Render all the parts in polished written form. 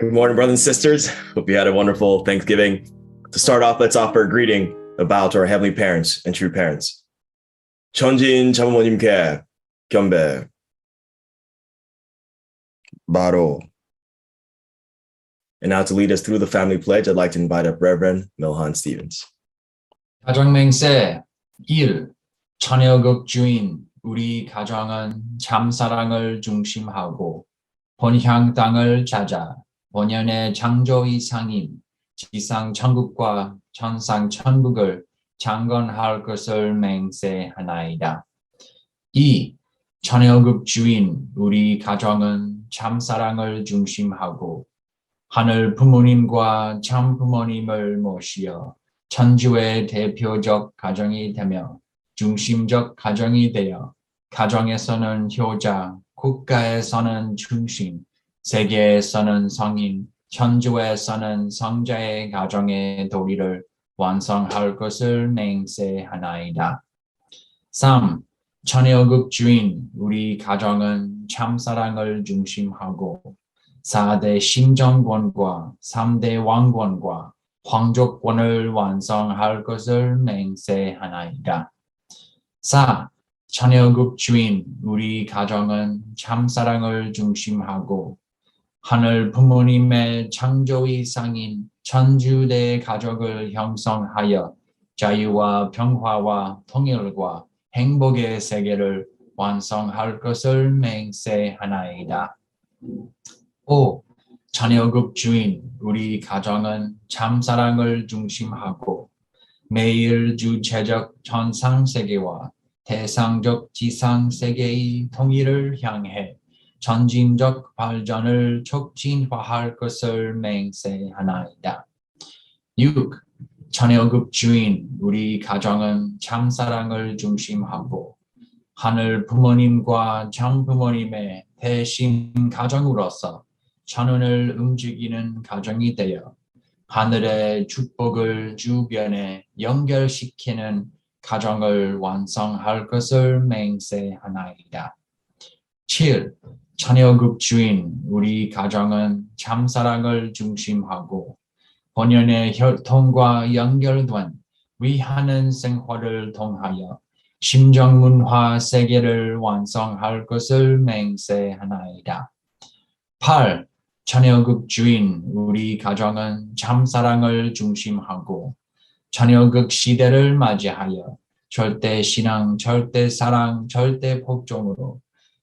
Good morning, brothers and sisters. Hope you had a wonderful Thanksgiving. To start off, let's offer a greeting, a bow to our heavenly parents and true parents. 천진 자부모님께 경배, 바로. And now to lead us through the family pledge, I'd like to invite up Reverend Milhan Stevens. 가정맹세 1. 처녀급 주인 우리 가정은 참사랑을 중심하고 본향 땅을 찾아 본연의 창조 이상인 지상 천국과 천상 천국을 창건할 것을 맹세하나이다. 2. 처녀급 주인 우리 가정은 참사랑을 중심하고 하늘 부모님과 참 부모님을 모시어 천주의 대표적 가정이 되며 중심적 가정이 되어 가정에서는 효자, 국가에서는 중심, 세계에서는 성인, 천주에서는 성자의 가정의 도리를 완성할 것을 맹세하나이다. 3. 처녀급 주인 우리 가정은 참사랑을 중심하고 4대 심정권과 3대 왕권과皇族권을 완성할 것을 맹세하나이다. 4. 처녀급 주인 우리 가정은 참사랑을 중심하고 하늘 부모님의 창조 이상인 천주대 가족을 형성하여 자유와 평화와 통일과 행복의 세계를 완성할 것을 맹세하나이다. 5. 처녀급 주인 우리 가정은 참사랑을 중심하고 매일 주체적 천상세계와 대상적 지상세계의 통일을 향해 전진적 발전을 촉진화할 것을 맹세하나이다. 6. 처녀급 주인 우리 가정은 참사랑을 중심하고 하늘 부모님과 장부모님의 대신 가정으로서 천운을 움직이는 가정이 되어 하늘의 축복을 주변에 연결시키는 가정을 완성할 것을 맹세하나이다. 7. 처녀급 주인 우리 가정은 참사랑을 중심하고 본연의 혈통과 연결된 위하는 생활을 통하여 심정문화 세계를 완성할 것을 맹세하나이다. 8. 처녀급 주인 우리 가정은 참사랑을 중심하고 처녀급 시대를 맞이하여 절대 신앙, 절대 사랑, 절대 복종으로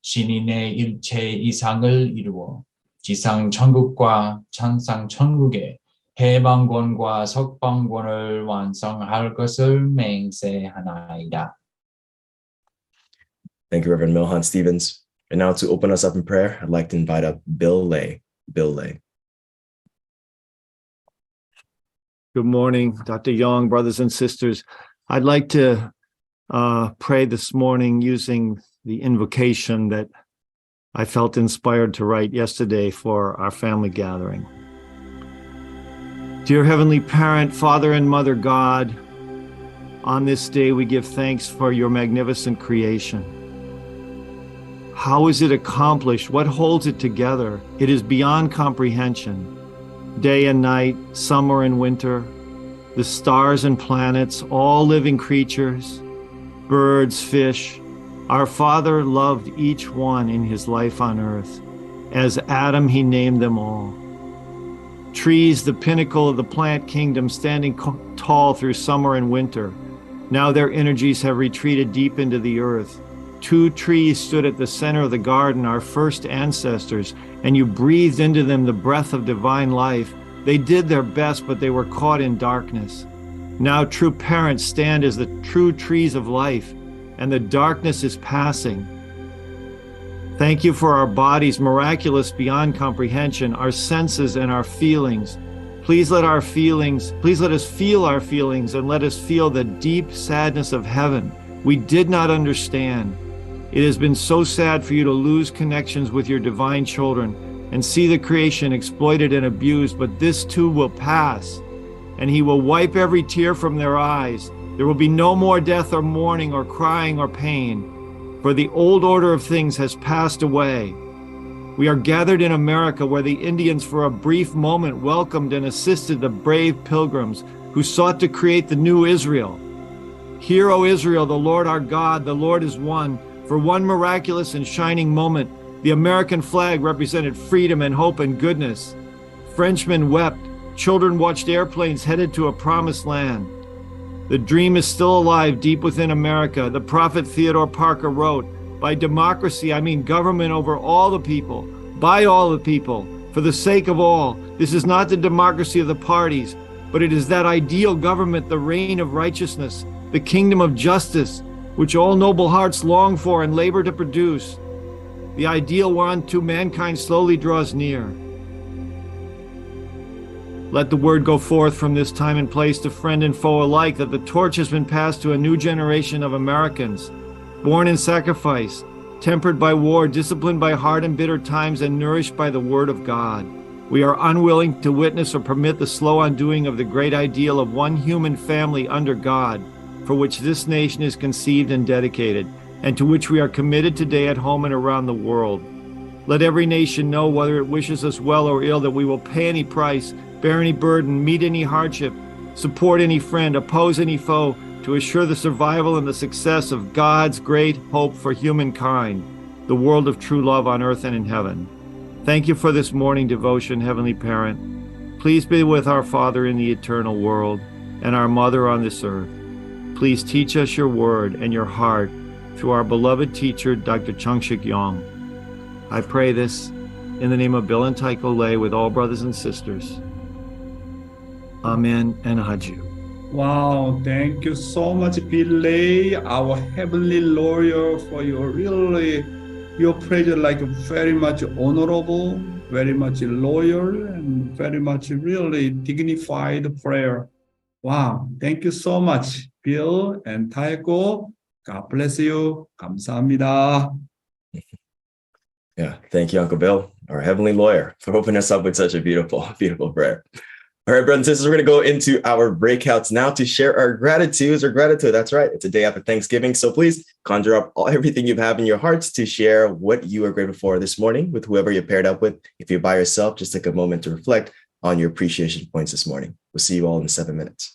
신인의 일체 이상을 이루어 지상 천국과 천상 천국의 해방권과 석방권을 완성할 것을 맹세하나이다. Thank you, Reverend Milhan Stevens. And now to open us up in prayer, I'd like to invite up Bill Lay. Bill Lay. Good morning, Dr. Yong, brothers and sisters. I'd like to pray this morning using the invocation that I felt inspired to write yesterday for our family gathering. Dear Heavenly Parent, Father and Mother God, on this day we give thanks for your magnificent creation. How is it accomplished? What holds it together? It is beyond comprehension. Day and night, summer and winter, the stars and planets, all living creatures, birds, fish. Our Father loved each one in his life on earth. As Adam, he named them all. Trees, the pinnacle of the plant kingdom, standing tall through summer and winter. Now their energies have retreated deep into the earth. 2 trees stood at the center of the garden, our first ancestors, and you breathed into them the breath of divine life. They did their best, but they were caught in darkness. Now true parents stand as the true trees of life, and the darkness is passing. Thank you for our bodies, miraculous beyond comprehension, our senses and our feelings. Please let us feel our feelings and let us feel the deep sadness of heaven. We did not understand. It has been so sad for you to lose connections with your divine children and see the creation exploited and abused, but this too will pass, and he will wipe every tear from their eyes. There will be no more death or mourning or crying or pain, for the old order of things has passed away. We are gathered in America where the Indians for a brief moment welcomed and assisted the brave pilgrims who sought to create the new Israel. Hear, O Israel, the Lord our God, the Lord is one. For one miraculous and shining moment, the American flag represented freedom and hope and goodness. Frenchmen wept. Children watched airplanes headed to a promised land. The dream is still alive deep within America. The prophet Theodore Parker wrote, "By democracy, I mean government over all the people, by all the people, for the sake of all. This is not the democracy of the parties, but it is that ideal government, the reign of righteousness, the kingdom of justice, which all noble hearts long for and labor to produce. The ideal one to mankind slowly draws near." Let the word go forth from this time and place to friend and foe alike that the torch has been passed to a new generation of Americans, born in sacrifice, tempered by war, disciplined by hard and bitter times, and nourished by the word of God. We are unwilling to witness or permit the slow undoing of the great ideal of one human family under God, for which this nation is conceived and dedicated, and to which we are committed today at home and around the world. Let every nation know, whether it wishes us well or ill, that we will pay any price, bear any burden, meet any hardship, support any friend, oppose any foe, to assure the survival and the success of God's great hope for humankind, the world of true love on earth and in heaven. Thank you for this morning devotion, Heavenly Parent. Please be with our Father in the eternal world and our Mother on this earth. Please teach us your word and your heart through our beloved teacher, Dr. Chungshik Yong. I pray this in the name of Bill and Tycho Lay with all brothers and sisters. Amen and Haju. Wow, thank you so much, Bill Lay, our heavenly lawyer, for your prayer, like very much honorable, very much loyal, and very much really dignified prayer. Wow, thank you so much, Bill and Taeko. God bless you. 감사합니다. Yeah, thank you, Uncle Bill, our heavenly lawyer, for opening us up with such a beautiful, beautiful prayer. All right, brothers and sisters, we're going to go into our breakouts now to share our gratitudes or gratitude. That's right. It's a day after Thanksgiving. So please conjure up everything you have in your hearts to share what you are grateful for this morning with whoever you're paired up with. If you're by yourself, just take a moment to reflect on your appreciation points this morning. We'll see you all in 7 minutes.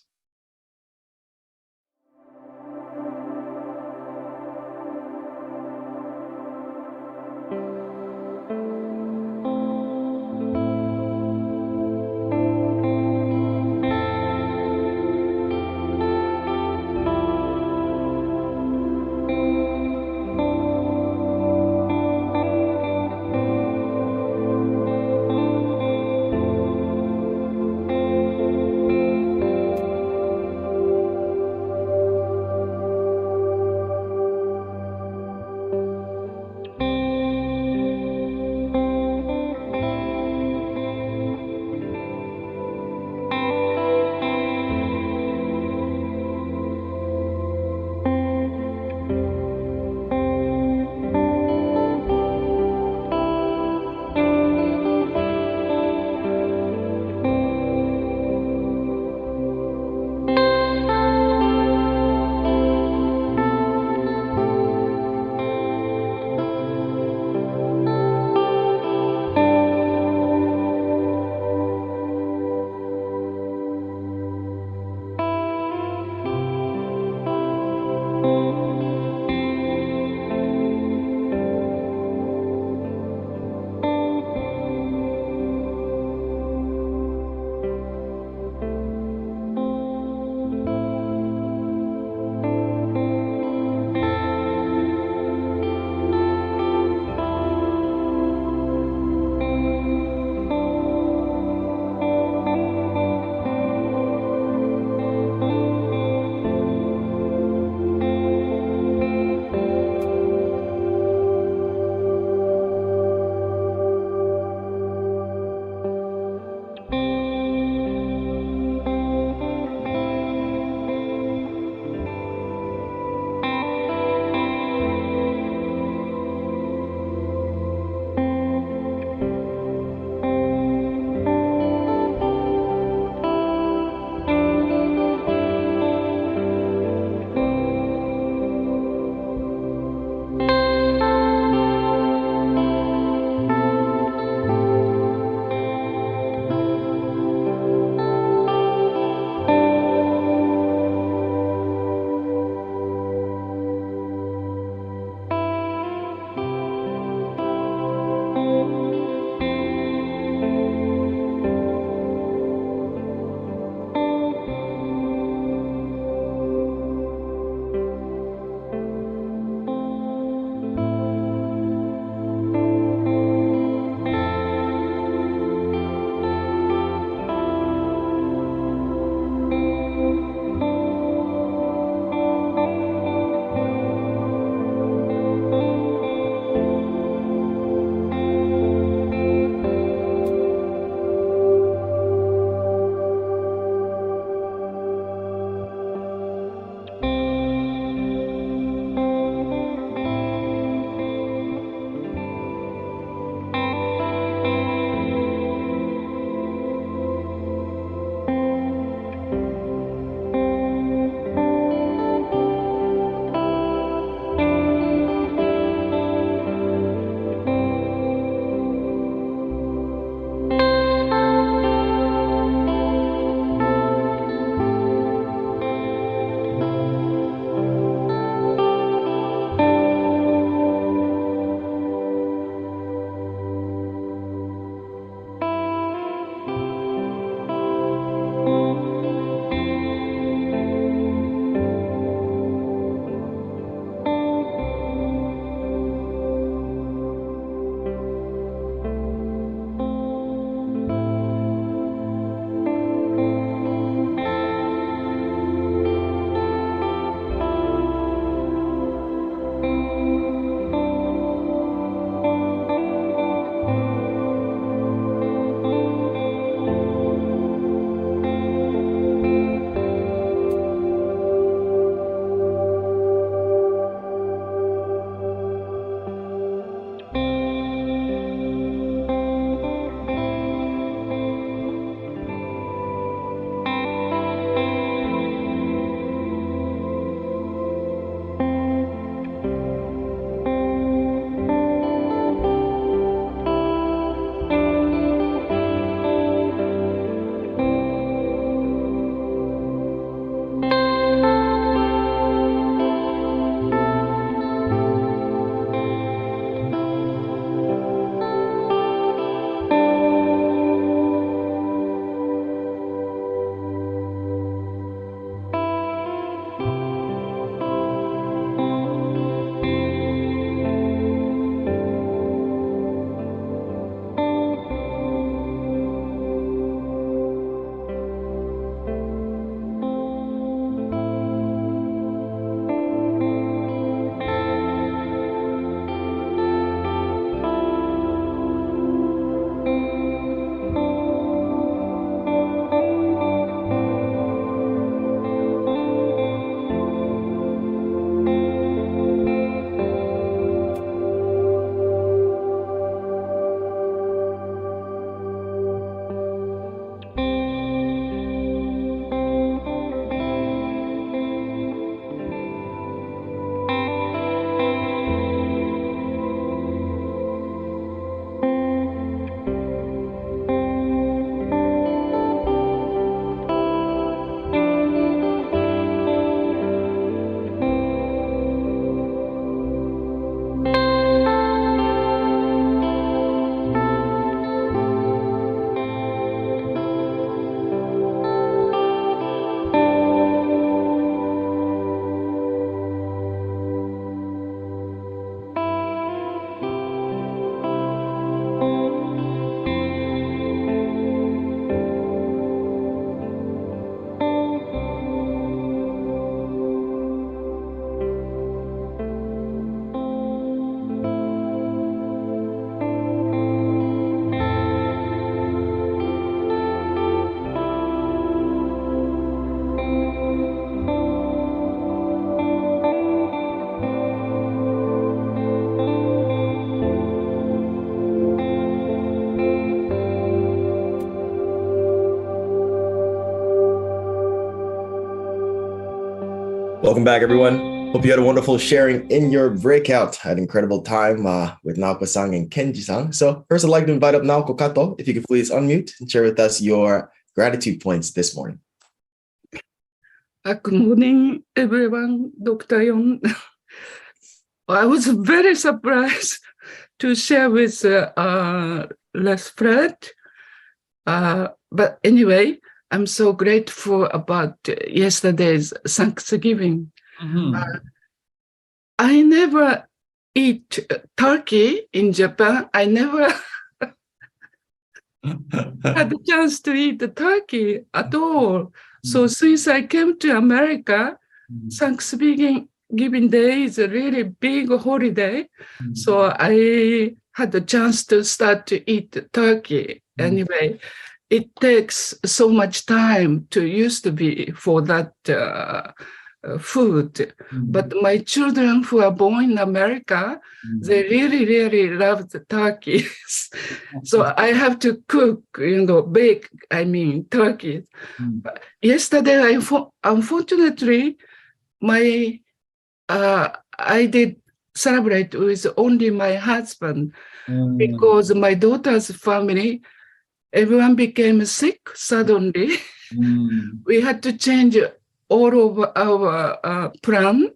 Welcome back, everyone. Hope you had a wonderful sharing in your breakout. Had an incredible time with Naoko-san and Kenji-san. So first, I'd like to invite up Naoko Kato. If you could please unmute and share with us your gratitude points this morning. Good morning, everyone. Dr. Yong. I was very surprised to share with Les Fred. But anyway, I'm so grateful about yesterday's Thanksgiving. I never eat turkey in Japan. I never had the chance to eat the turkey at all. So since I came to America, Thanksgiving Day is a really big holiday. So I had the chance to start to eat turkey. Anyway, it takes so much time to used to be for that food. But my children who are born in America, they really, really love the turkeys. So I have to cook, bake, turkey. Yesterday, unfortunately, I did celebrate with only my husband because my daughter's family, everyone became sick suddenly. We had to change all of our plan.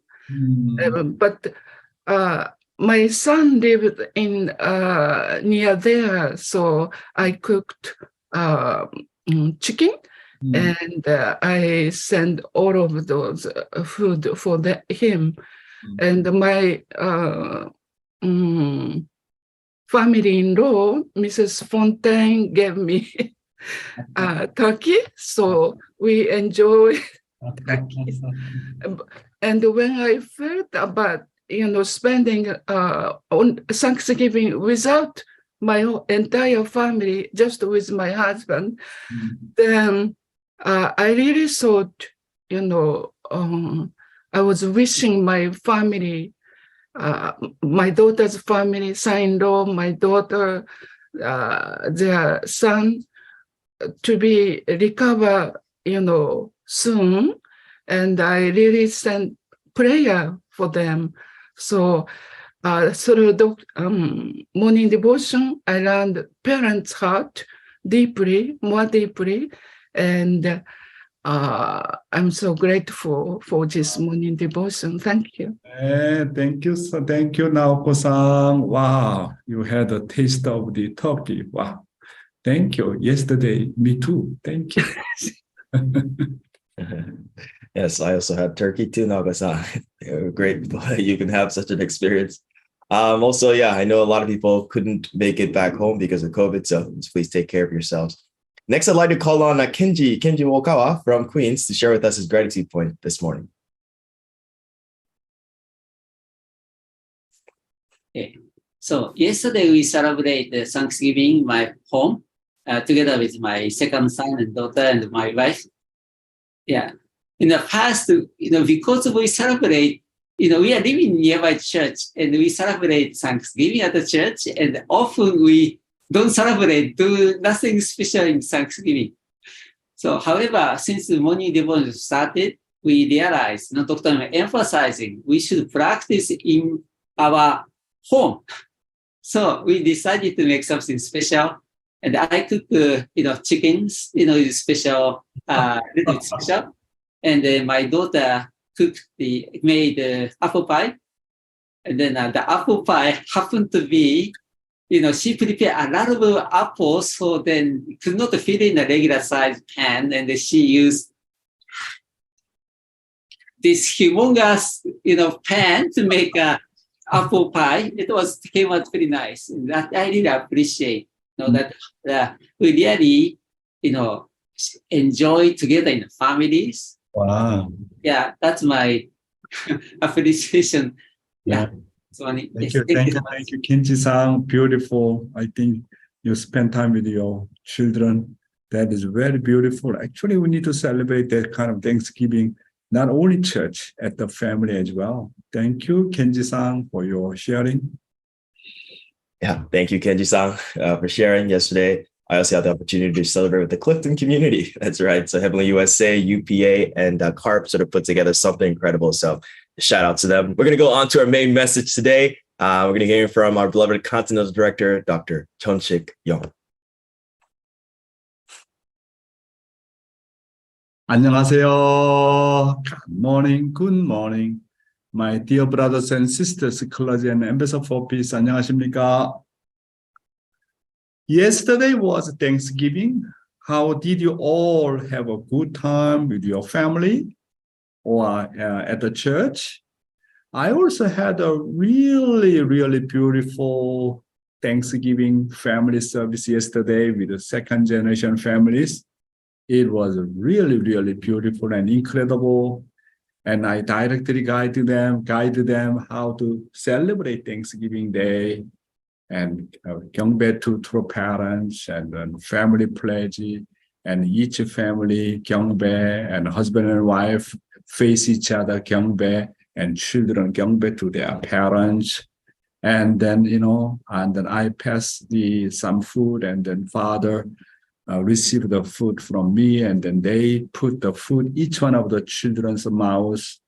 But my son lived in near there, so I cooked chicken. And I sent all of those food for him. And my family-in-law, Mrs. Fontaine, gave me turkey. So we enjoy turkey. And when I felt about, spending on Thanksgiving without my entire family, just with my husband, then I really thought, I was wishing my family, my daughter's family, son-in-law, my daughter, their son, to be recover, soon. And I really sent prayer for them. So through the morning devotion, I learned parents' heart more deeply. And I'm so grateful for this morning devotion. Thank you. Thank you. So thank you, Naoko-san. Wow, you had a taste of the turkey. Wow. Thank you. Yesterday, me too. Thank you. Yes, I also had turkey too, Naoko-san. Great you can have such an experience. Also, I know a lot of people couldn't make it back home because of COVID, so please take care of yourselves. Next, I'd like to call on Kenji Wokawa from Queens to share with us his gratitude point this morning. Okay. So yesterday we celebrated Thanksgiving in my home together with my second son and daughter and my wife. Yeah. In the past, because we celebrate, we are living nearby church and we celebrate Thanksgiving at the church, and often we don't celebrate, do nothing special in Thanksgiving. So, however, since the morning devotion started, we realized, Dr. emphasizing we should practice in our home. So we decided to make something special, and I cooked, chickens, special, little bit special. And then my daughter made apple pie. And then the apple pie happened to be, she prepared a lot of apples, so then could not fit in a regular size pan. And she used this humongous, pan to make a apple pie. It came out pretty nice. And that I really appreciate, that we really, enjoy together in families. Wow. Yeah, that's my appreciation. Yeah. Thank you, Kenji-san. Beautiful. I think you spend time with your children. That is very beautiful. Actually, we need to celebrate that kind of Thanksgiving, not only church, at the family as well. Thank you, Kenji-san, for your sharing. Yeah, thank you, Kenji-san, for sharing yesterday. I also had the opportunity to celebrate with the Clifton community. That's right. So Heavenly USA, UPA, and CARP sort of put together something incredible. So shout out to them. We're going to go on to our main message today. We're going to hear from our beloved Continental Director, Dr. Chonshik Yong. 안녕하세요. Good morning. My dear brothers and sisters, clergy and ambassador for peace. 안녕하십니까? Yesterday was Thanksgiving. How did you all have a good time with your family or at the church? I also had a really, really beautiful Thanksgiving family service yesterday with the second generation families. It was really, really beautiful and incredible. And I directly guided them how to celebrate Thanksgiving Day and 경배 to true parents and then family pledge, and each family 경배, and husband and wife face each other 경배, and children 경배 to their parents. And then, and then I pass some food, and then father receive the food from me, and then they put the food each one of the children's mouths.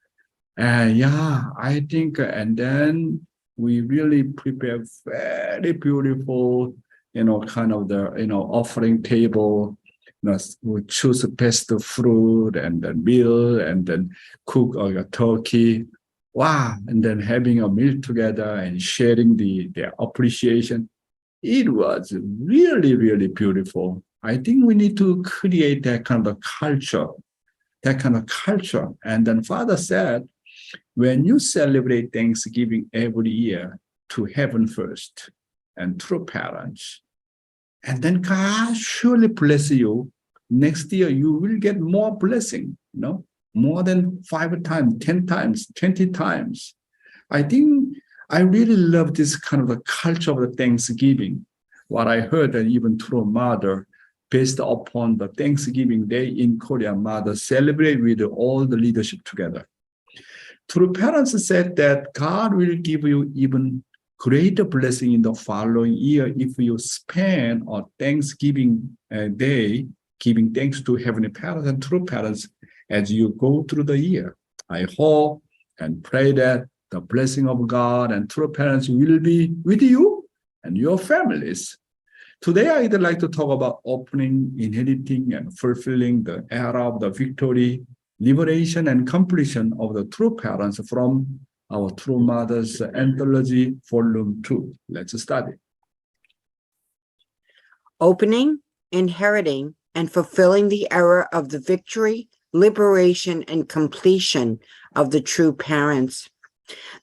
And I think, and then we really prepare very beautiful, kind of the, offering table. We choose the best fruit and then meal, and then cook a turkey. Wow! And then having a meal together and sharing their appreciation. It was really, really beautiful. I think we need to create that kind of culture. And then Father said, when you celebrate Thanksgiving every year, to heaven first and true parents, and then God surely bless you. Next year, you will get more blessing, more than 5 times, 10 times, 20 times. I think I really love this kind of a culture of the Thanksgiving. What I heard, that even through mother, based upon the Thanksgiving Day in Korea, mother celebrate with all the leadership together. True parents said that God will give you even greater blessing in the following year if you spend a Thanksgiving Day giving thanks to Heavenly Parents and true parents as you go through the year. I hope and pray that the blessing of God and true parents will be with you and your families. Today, I'd like to talk about opening, inheriting, and fulfilling the era of the victory, liberation, and completion of the true parents from our True Mothers Anthology, Volume 2. Let's study. Opening, inheriting, and fulfilling the era of the victory, liberation, and completion of the true parents.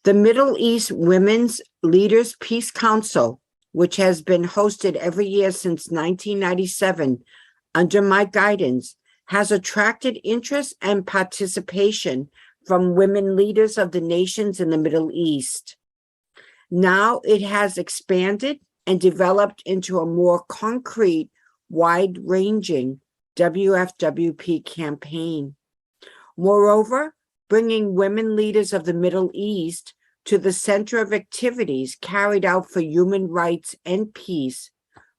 The Middle East Women's Leaders Peace Council, which has been hosted every year since 1997 under my guidance, has attracted interest and participation from women leaders of the nations in the Middle East. Now it has expanded and developed into a more concrete, wide-ranging WFWP campaign. Moreover, bringing women leaders of the Middle East to the center of activities carried out for human rights and peace,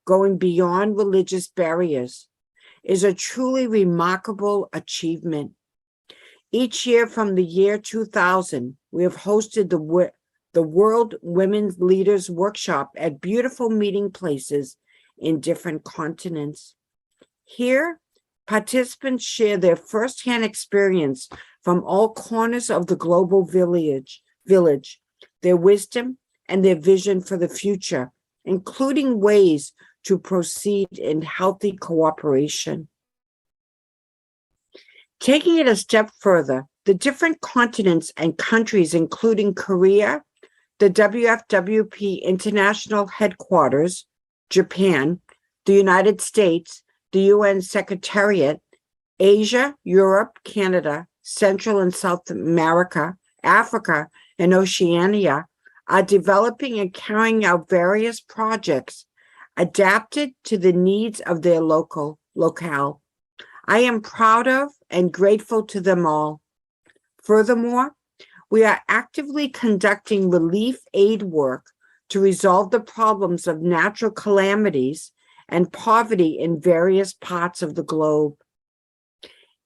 going beyond religious barriers, is a truly remarkable achievement. Each year from the year 2000, we have hosted the World Women's Leaders Workshop at beautiful meeting places in different continents. Here, participants share their firsthand experience from all corners of the global village, their wisdom and their vision for the future, including ways to proceed in healthy cooperation. Taking it a step further, the different continents and countries, including Korea, the WFWP International Headquarters, Japan, the United States, the UN Secretariat, Asia, Europe, Canada, Central and South America, Africa, and Oceania, are developing and carrying out various projects adapted to the needs of their locale. I am proud of and grateful to them all. Furthermore, we are actively conducting relief aid work to resolve the problems of natural calamities and poverty in various parts of the globe.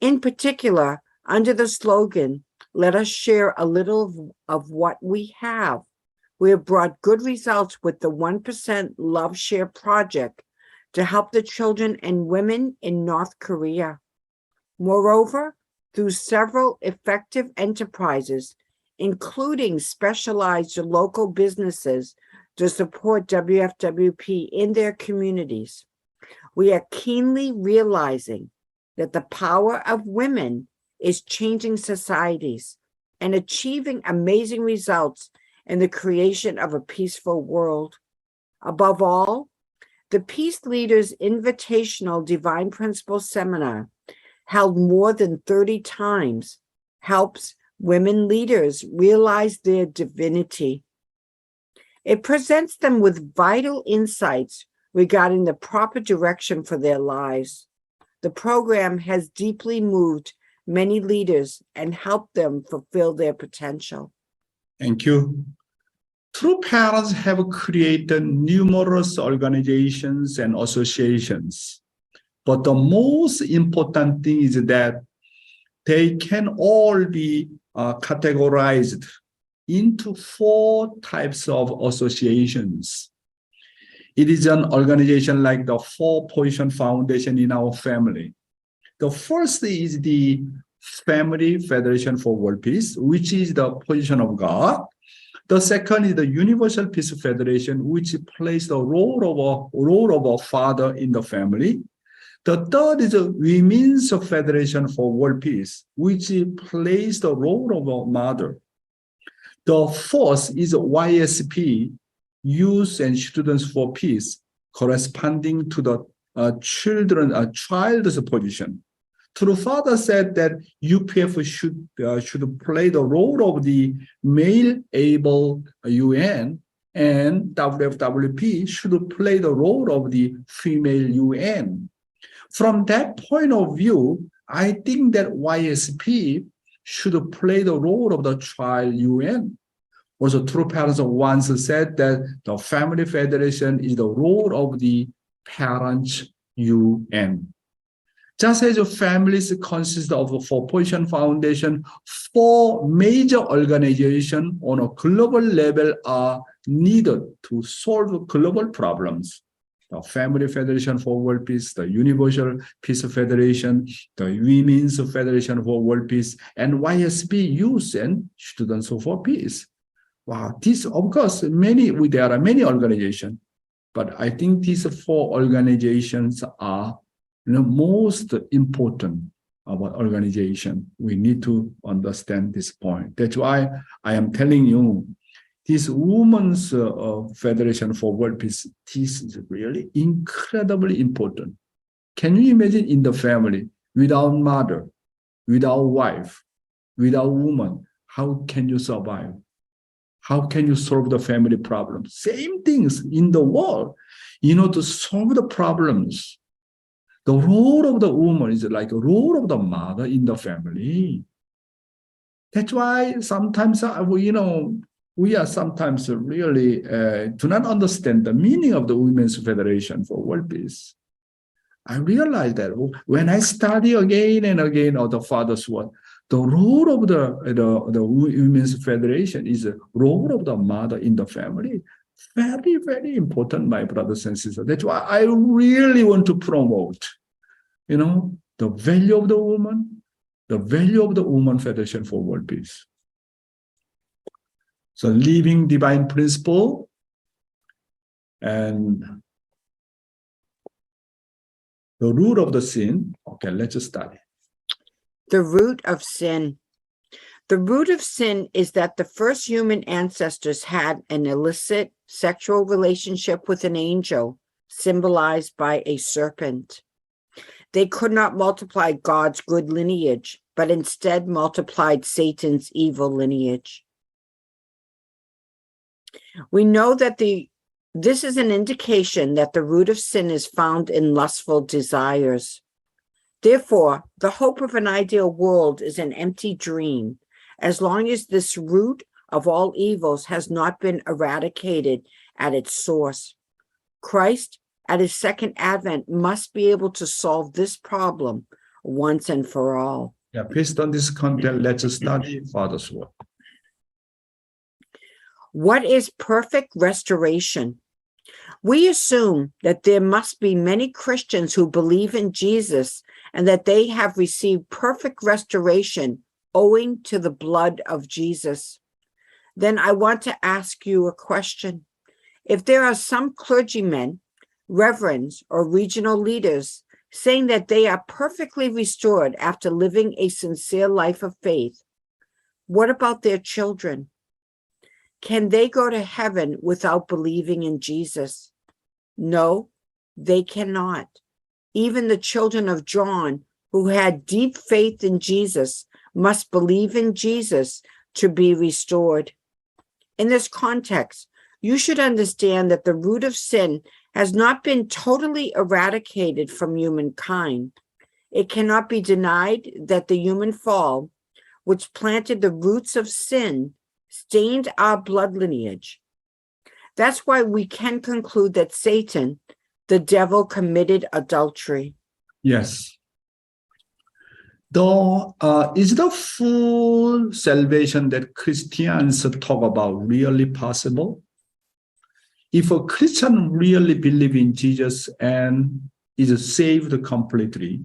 In particular, under the slogan, "Let us share a little of what we have," we have brought good results with the 1% Love Share project to help the children and women in North Korea. Moreover, through several effective enterprises, including specialized local businesses to support WFWP in their communities, we are keenly realizing that the power of women is changing societies and achieving amazing results in the creation of a peaceful world. Above all, the Peace Leaders Invitational Divine Principles Seminar, held more than 30 times, helps women leaders realize their divinity. It presents them with vital insights regarding the proper direction for their lives. The program has deeply moved many leaders and helped them fulfill their potential. Thank you. True Parents have created numerous organizations and associations, but the most important thing is that they can all be categorized into 4 types of associations. It is an organization like the 4-Position Foundation in our family. The first is the Family Federation for World Peace, which is the position of God. The second is the Universal Peace Federation, which plays the role of a father in the family. The third is the Women's Federation for World Peace, which plays the role of a mother. The fourth is YSP, Youth and Students for Peace, corresponding to the child's position. True Father said that UPF should play the role of the male able UN, and WFWP should play the role of the female UN. From that point of view, I think that YSP should play the role of the child UN. Also, True Parents once said that the Family Federation is the role of the parents UN. Just as families consist of a 4-Position Foundation, 4 major organizations on a global level are needed to solve global problems. The Family Federation for World Peace, the Universal Peace Federation, the Women's Federation for World Peace, and YSP, Youth and Students for Peace. Wow, this, of course, there are many organizations, but I think these 4 organizations are most important about organization. We need to understand this point. That's why I am telling you, this Women's Federation for World Peace, this is really incredibly important. Can you imagine in the family, without mother, without wife, without woman, how can you survive? How can you solve the family problems? Same things in the world. To solve the problems, the role of the woman is like a role of the mother in the family. That's why sometimes, we are sometimes really do not understand the meaning of the Women's Federation for World Peace. I realized that when I study again and again of the Father's word, the role of the Women's Federation is the role of the mother in the family. Very, very important, my brothers and sisters. That's why I really want to promote, the value of the woman, the value of the Women Federation for World Peace. So living divine principle and the root of the sin. Okay, let's study. The root of sin. The root of sin is that the first human ancestors had an illicit sexual relationship with an angel, symbolized by a serpent. They could not multiply God's good lineage, but instead multiplied Satan's evil lineage. We know that this is an indication that the root of sin is found in lustful desires. Therefore, the hope of an ideal world is an empty dream, as long as this root of all evils has not been eradicated at its source. Christ, at his second advent must be able to solve this problem once and for all. Yeah, based on this content, let's study Father's word. What is perfect restoration? We assume that there must be many Christians who believe in Jesus and that they have received perfect restoration owing to the blood of Jesus. Then I want to ask you a question. If there are some clergymen, reverends, or regional leaders saying that they are perfectly restored after living a sincere life of faith, what about their children? Can they go to heaven without believing in Jesus? No, they cannot. Even the children of John, who had deep faith in Jesus, must believe in Jesus to be restored. In this context, you should understand that the root of sin has not been totally eradicated from humankind. It cannot be denied that the human fall, which planted the roots of sin, stained our blood lineage. That's why we can conclude that Satan, the devil, committed adultery. Yes. Is the full salvation that Christians talk about really possible? If a Christian really believes in Jesus and is saved completely,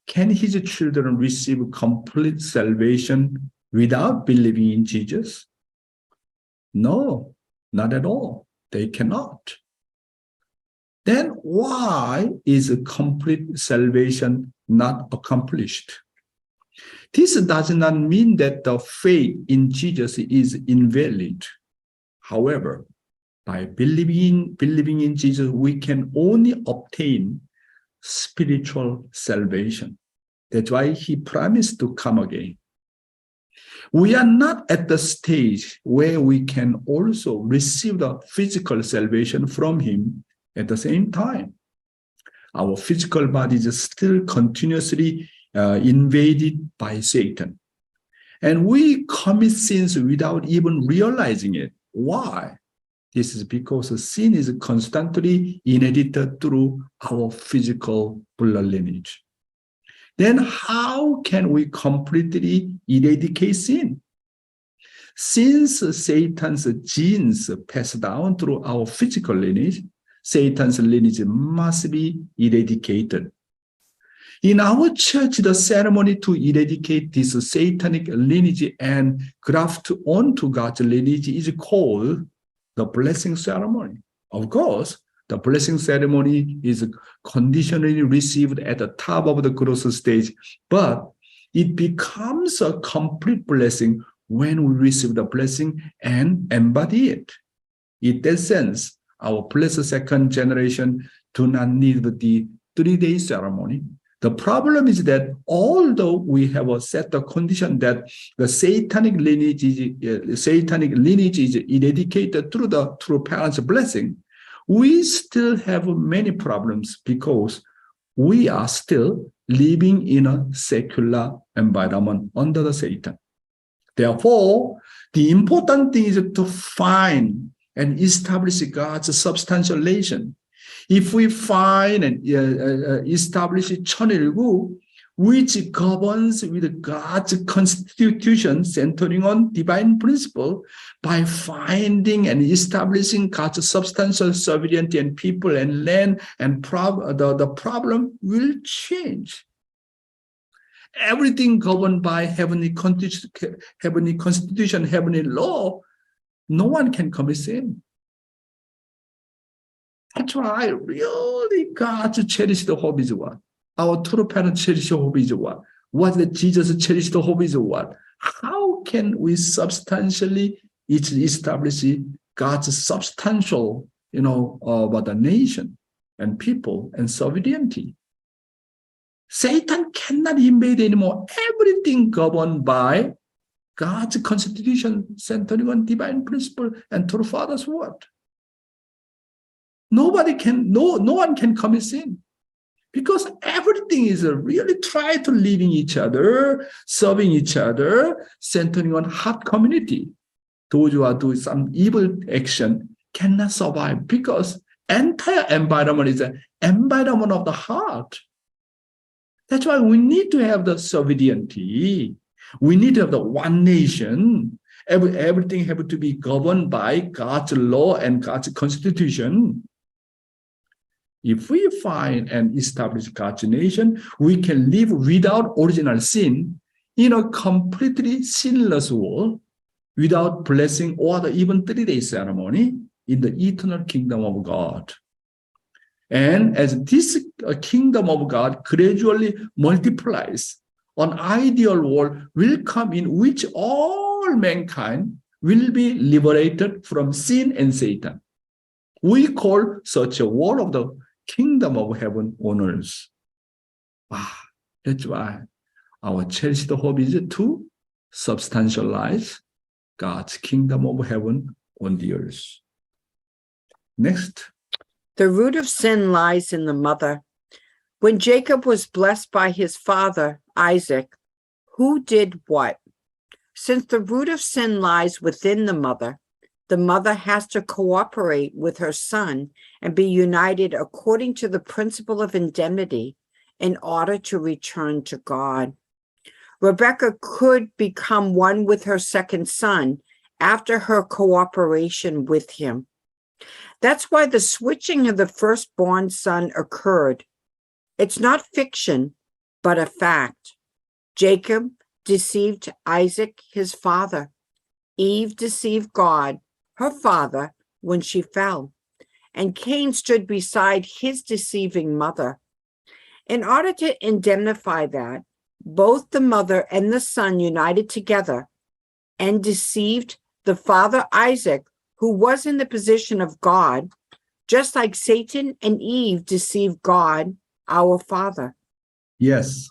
can his children receive complete salvation without believing in Jesus? No, not at all. They cannot. Then why is complete salvation not accomplished? This does not mean that the faith in Jesus is invalid. However, by believing in Jesus, we can only obtain spiritual salvation. That's why he promised to come again. We are not at the stage where we can also receive the physical salvation from him at the same time. Our physical body is still continuously invaded by Satan. And we commit sins without even realizing it. Why? This is because sin is constantly inherited through our physical blood lineage. Then how can we completely eradicate sin? Since Satan's genes pass down through our physical lineage, Satan's lineage must be eradicated. In our church, the ceremony to eradicate this satanic lineage and graft onto God's lineage is called the blessing ceremony. Of course, the blessing ceremony is conditionally received at the top of the growth stage, but it becomes a complete blessing when we receive the blessing and embody it. In that sense, our blessed second generation do not need the 3-day ceremony. The problem is that although we have set the condition that the satanic lineage is eradicated through the true parents' blessing, we still have many problems because we are still living in a secular environment under the Satan. Therefore, the important thing is to find and establish God's substantiation. If we find and establish 천일구, which governs with God's constitution centering on divine principle, by finding and establishing God's substantial sovereignty and people and land, and the problem will change. Everything governed by heavenly constitution, heavenly law, no one can commit sin. That's why really God's cherished hope is what? Our true parents cherished hope is what? What the Jesus cherished hope is what? How can we substantially establish God's substantial, about the nation and people and sovereignty? Satan cannot invade anymore. Everything governed by God's constitution centering on divine principle and through Father's word. No one can commit sin because everything is really try to live in each other, serving each other, centering on hot community. Those who are doing some evil action cannot survive because entire environment is an environment of the heart. That's why we need to have the sovereignty. We need to have the one nation. Everything has to be governed by God's law and God's constitution. If we find and establish God's nation, we can live without original sin in a completely sinless world, without blessing or the even 3-day ceremony in the eternal kingdom of God. And as this kingdom of God gradually multiplies, an ideal world will come in which all mankind will be liberated from sin and Satan. We call such a world of the kingdom of heaven on earth. That's why our cherished hope is to substantialize God's kingdom of heaven on the earth. Next. The root of sin lies in the mother. When Jacob was blessed by his father, Isaac, who did what? Since the root of sin lies within the mother has to cooperate with her son and be united according to the principle of indemnity in order to return to God. Rebekah could become one with her second son after her cooperation with him. That's why the switching of the firstborn son occurred. It's not fiction, but a fact. Jacob deceived Isaac, his father. Eve deceived God, her father, when she fell. And Cain stood beside his deceiving mother. In order to indemnify that, both the mother and the son united together and deceived the father Isaac, who was in the position of God, just like Satan and Eve deceived God, our Father. Yes.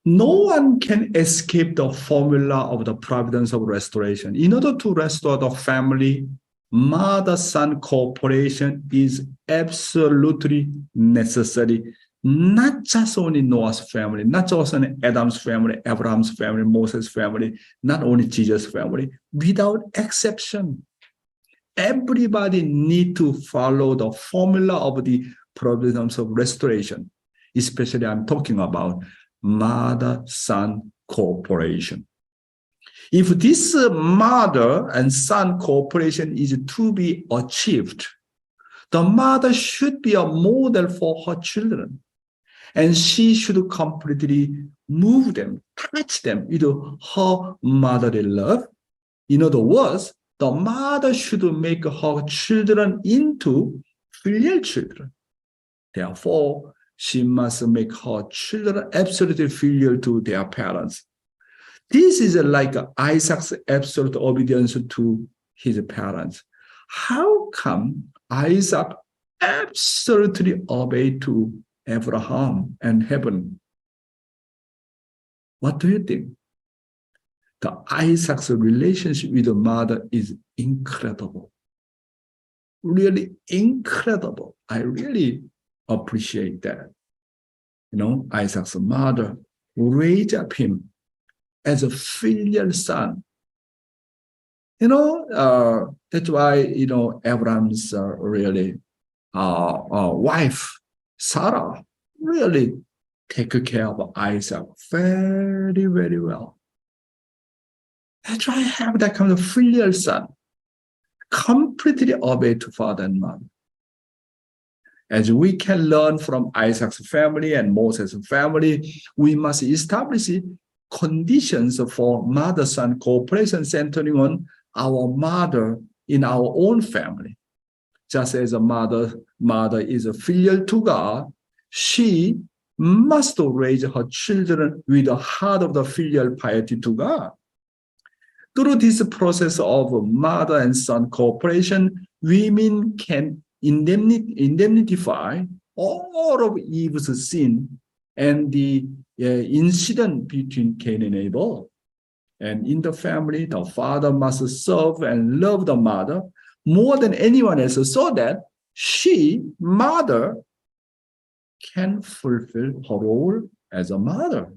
No one can escape the formula of the providence of restoration. In order to restore the family, mother-son cooperation is absolutely necessary. Not just only Noah's family, not just only Adam's family, Abraham's family, Moses' family, not only Jesus' family, without exception. Everybody need to follow the formula of the providence of restoration. Especially I'm talking about mother-son cooperation. If this mother and son cooperation is to be achieved, the mother should be a model for her children. And she should completely move them, touch them with her motherly love. In other words, the mother should make her children into filial children. Therefore, she must make her children absolutely filial to their parents. This is like Isaac's absolute obedience to his parents. How come Isaac absolutely obeyed to Abraham and heaven? What do you think? The Isaac's relationship with the mother is incredible. Really incredible. I really appreciate that. Isaac's mother raised up him as a filial son. That's why, Abraham's wife, Sarah, really take care of Isaac very, very well. That's why I have that kind of filial son, completely obey to father and mother. As we can learn from Isaac's family and Moses' family, we must establish conditions for mother-son cooperation centering on our mother in our own family. Just as a mother is a filial to God, she must raise her children with the heart of the filial piety to God. Through this process of mother and son cooperation, women can indemnify all of Eve's sin and the incident between Cain and Abel. And in the family, the father must serve and love the mother more than anyone else so that mother, can fulfill her role as a mother.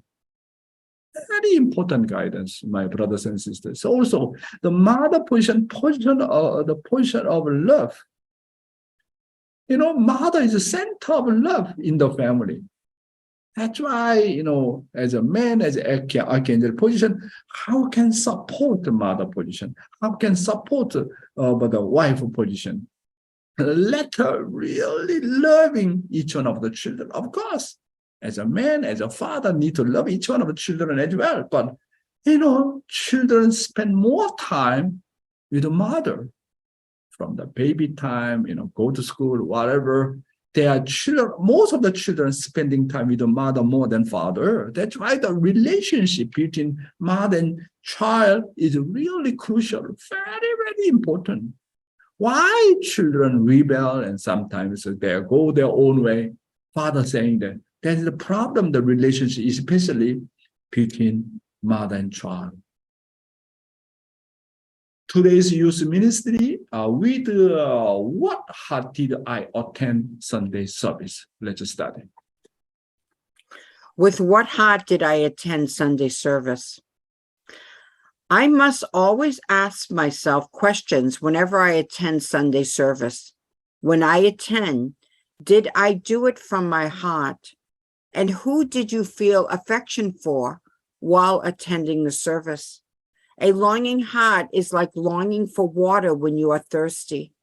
Very important guidance, my brothers and sisters. Also, the mother position of love. Mother is the center of love in the family. That's why, as a man, as an archangel position, how can support the mother position? How can support the wife position? Let her really loving each one of the children. Of course, as a man, as a father, need to love each one of the children as well. But, children spend more time with the mother from the baby time, go to school, whatever. They are children, most of the children spending time with the mother more than father. That's why the relationship between mother and child is really crucial, very, very important. Why children rebel and sometimes they go their own way? Father saying that is the problem, the relationship, especially between mother and child. Today's youth ministry, with what heart did I attend Sunday service? Let's start. With what heart did I attend Sunday service? I must always ask myself questions whenever I attend Sunday service. When I attend, did I do it from my heart? And who did you feel affection for while attending the service? A longing heart is like longing for water when you are thirsty.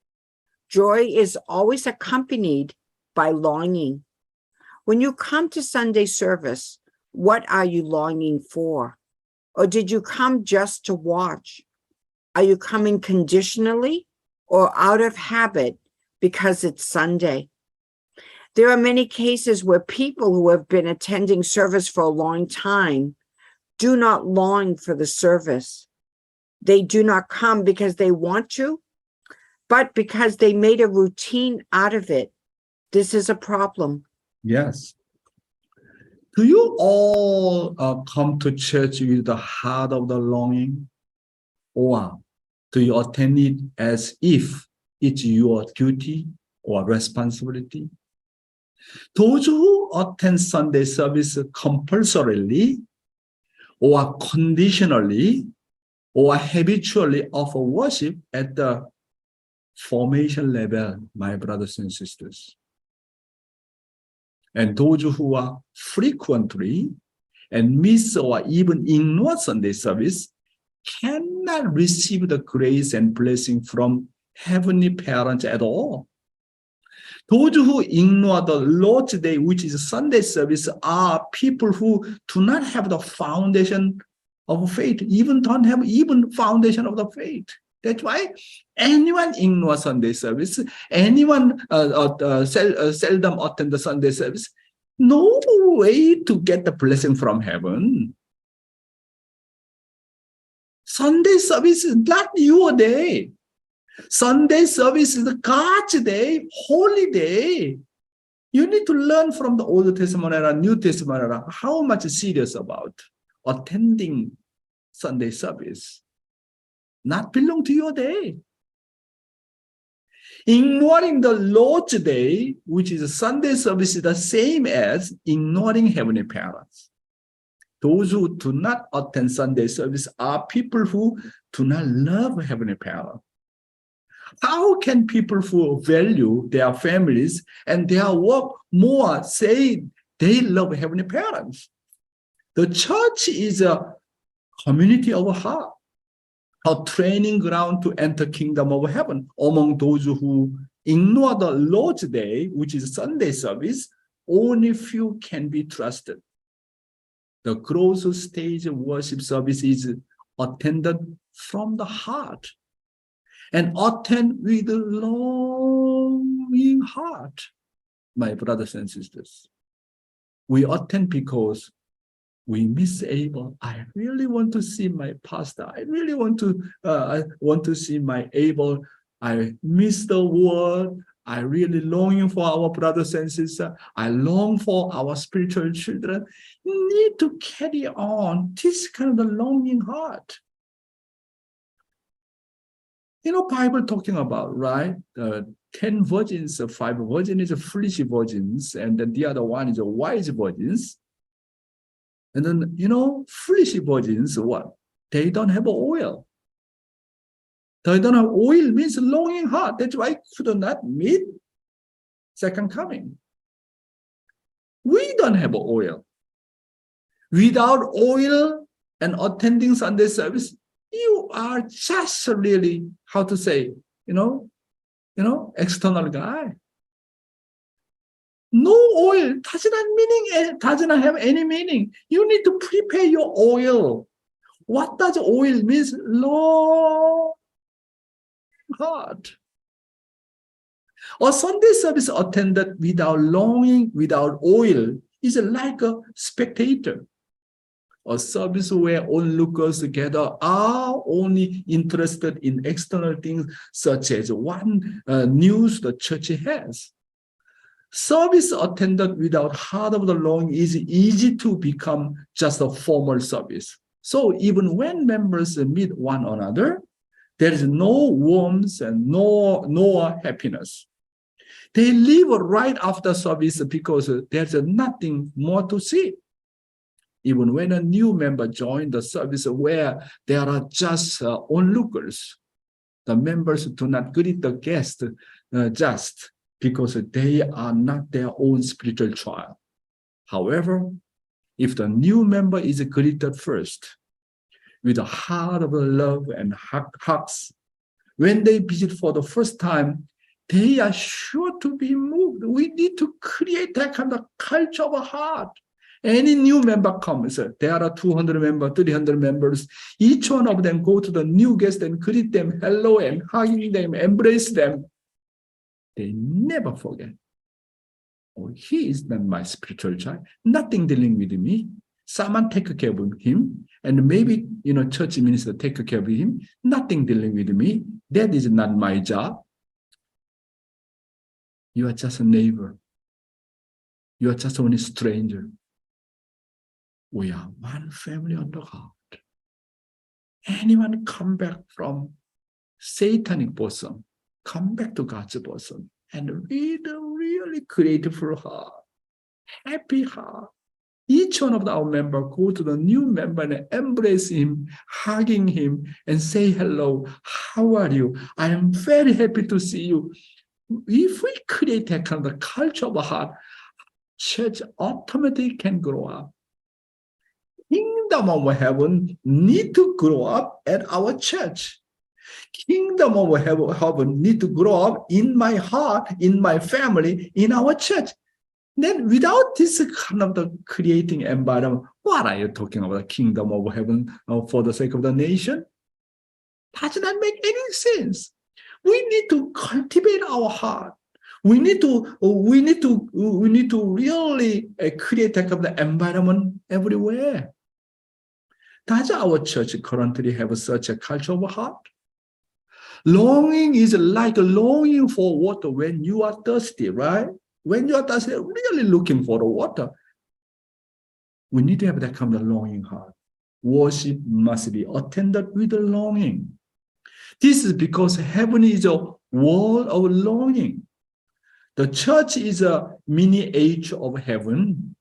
Joy is always accompanied by longing. When you come to Sunday service, what are you longing for? Or did you come just to watch? Are you coming conditionally or out of habit because it's Sunday? There are many cases where people who have been attending service for a long time do not long for the service. They do not come because they want to, but because they made a routine out of it. This is a problem. Yes. Do you all come to church with the heart of the longing? Or do you attend it as if it's your duty or responsibility? Those who attend Sunday service compulsorily or conditionally or habitually offer worship at the formation level, my brothers and sisters. And those who are frequently and miss or even ignore Sunday service cannot receive the grace and blessing from heavenly parents at all. Those who ignore the Lord's Day, which is Sunday service, are people who do not have the foundation of faith, even don't have even foundation of the faith. That's why anyone ignores Sunday service, anyone seldom attend the Sunday service, no way to get the blessing from heaven. Sunday service is not your day. Sunday service is God's day, holy day. You need to learn from the Old Testament and New Testament how much serious about attending Sunday service. Not belong to your day. Ignoring the Lord's Day, which is a Sunday service, is the same as ignoring heavenly parents. Those who do not attend Sunday service are people who do not love heavenly parents. How can people who value their families and their work more say they love heavenly parents? The church is a community of heart, a training ground to enter kingdom of heaven. Among those who ignore the Lord's Day, which is Sunday service, only few can be trusted. The growth stage of worship service is attended from the heart and attend with a longing heart. My brothers and sisters, we attend because we miss Abel. I really want to see my pastor. I really want to see my Abel. I miss the word. I really longing for our brothers and sisters. I long for our spiritual children. You need to carry on this kind of longing heart. Bible talking about, right? 10 virgins, 5 virgins is foolish virgins, and then the other one is a wise virgins. And then, foolish virgins, what? They don't have oil. They don't have oil means longing heart. That's why I could not meet second coming. We don't have oil. Without oil and attending Sunday service, you are just really, how to say, external guy. No oil does not have any meaning. You need to prepare your oil. What does oil mean? Long heart. A Sunday service attended without longing, without oil, is like a spectator. A service where onlookers gather are only interested in external things, such as one news the church has. Service attended without heart of the longing is easy to become just a formal service. So even when members meet one another, there is no warmth and no happiness. They leave right after service because there's nothing more to see. Even when a new member joins the service where there are just onlookers, the members do not greet the guest just because they are not their own spiritual child. However, if the new member is greeted first with a heart of love and hugs, when they visit for the first time, they are sure to be moved. We need to create that kind of culture of a heart. Any new member comes, there are 200 members, 300 members. Each one of them go to the new guest and greet them, hello, and hugging them, embrace them. They never forget. Oh, he is not my spiritual child. Nothing dealing with me. Someone take care of him. And maybe, church minister take care of him. Nothing dealing with me. That is not my job. You are just a neighbor. You are just only a stranger. We are one family under God. Anyone come back from satanic bosom, come back to God's bosom, and with a really grateful heart, happy heart. Each one of our members go to the new member and embrace him, hugging him, and say hello. How are you? I am very happy to see you. If we create that kind of culture of heart, church automatically can grow up. Kingdom of heaven need to grow up at our church. Kingdom of heaven need to grow up in my heart, in my family, in our church. Then without this kind of the creating environment, what are you talking about? Kingdom of heaven for the sake of the nation? Does not make any sense. We need to cultivate our heart. We need to really create that kind of environment everywhere. Does our church currently have such a culture of heart? Longing is like longing for water when you are thirsty, right? When you are thirsty, really looking for the water. We need to have that kind of longing heart. Worship must be attended with a longing. This is because heaven is a world of longing. The church is a miniature of heaven.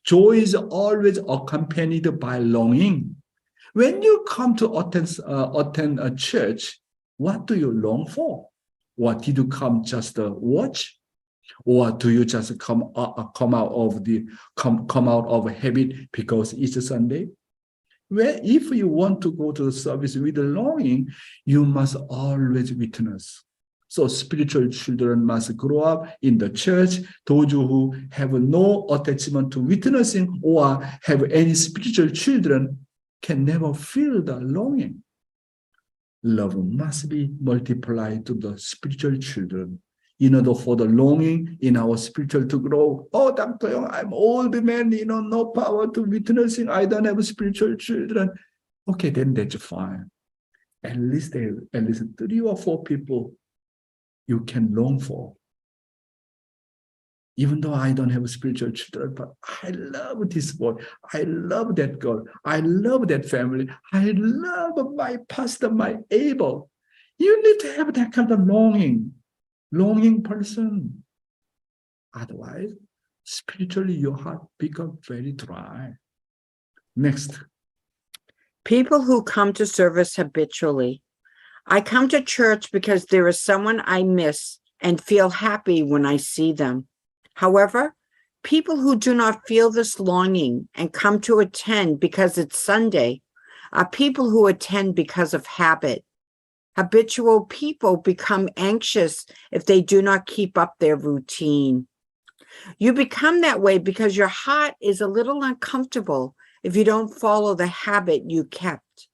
Joy is always accompanied by longing. When you come to attend a church, what do you long for? Or did you come just to watch? Or do you just come out of habit because it's Sunday? Well, if you want to go to the service with longing, you must always witness. So spiritual children must grow up in the church. Those who have no attachment to witnessing or have any spiritual children can never feel the longing. Love must be multiplied to the spiritual children in order for the longing in our spiritual to grow. Oh, Dr. Yong, I'm old man, no power to witnessing. I don't have spiritual children. Okay, then that's fine. At least 3 or 4 people you can long for. Even though I don't have spiritual children, but I love this boy. I love that girl. I love that family. I love my pastor, my Abel. You need to have that kind of longing person. Otherwise, spiritually, your heart becomes very dry. Next. People who come to service habitually. I come to church because there is someone I miss and feel happy when I see them. However, people who do not feel this longing and come to attend because it's Sunday are people who attend because of habit. Habitual people become anxious if they do not keep up their routine. You become that way because your heart is a little uncomfortable if you don't follow the habit you kept.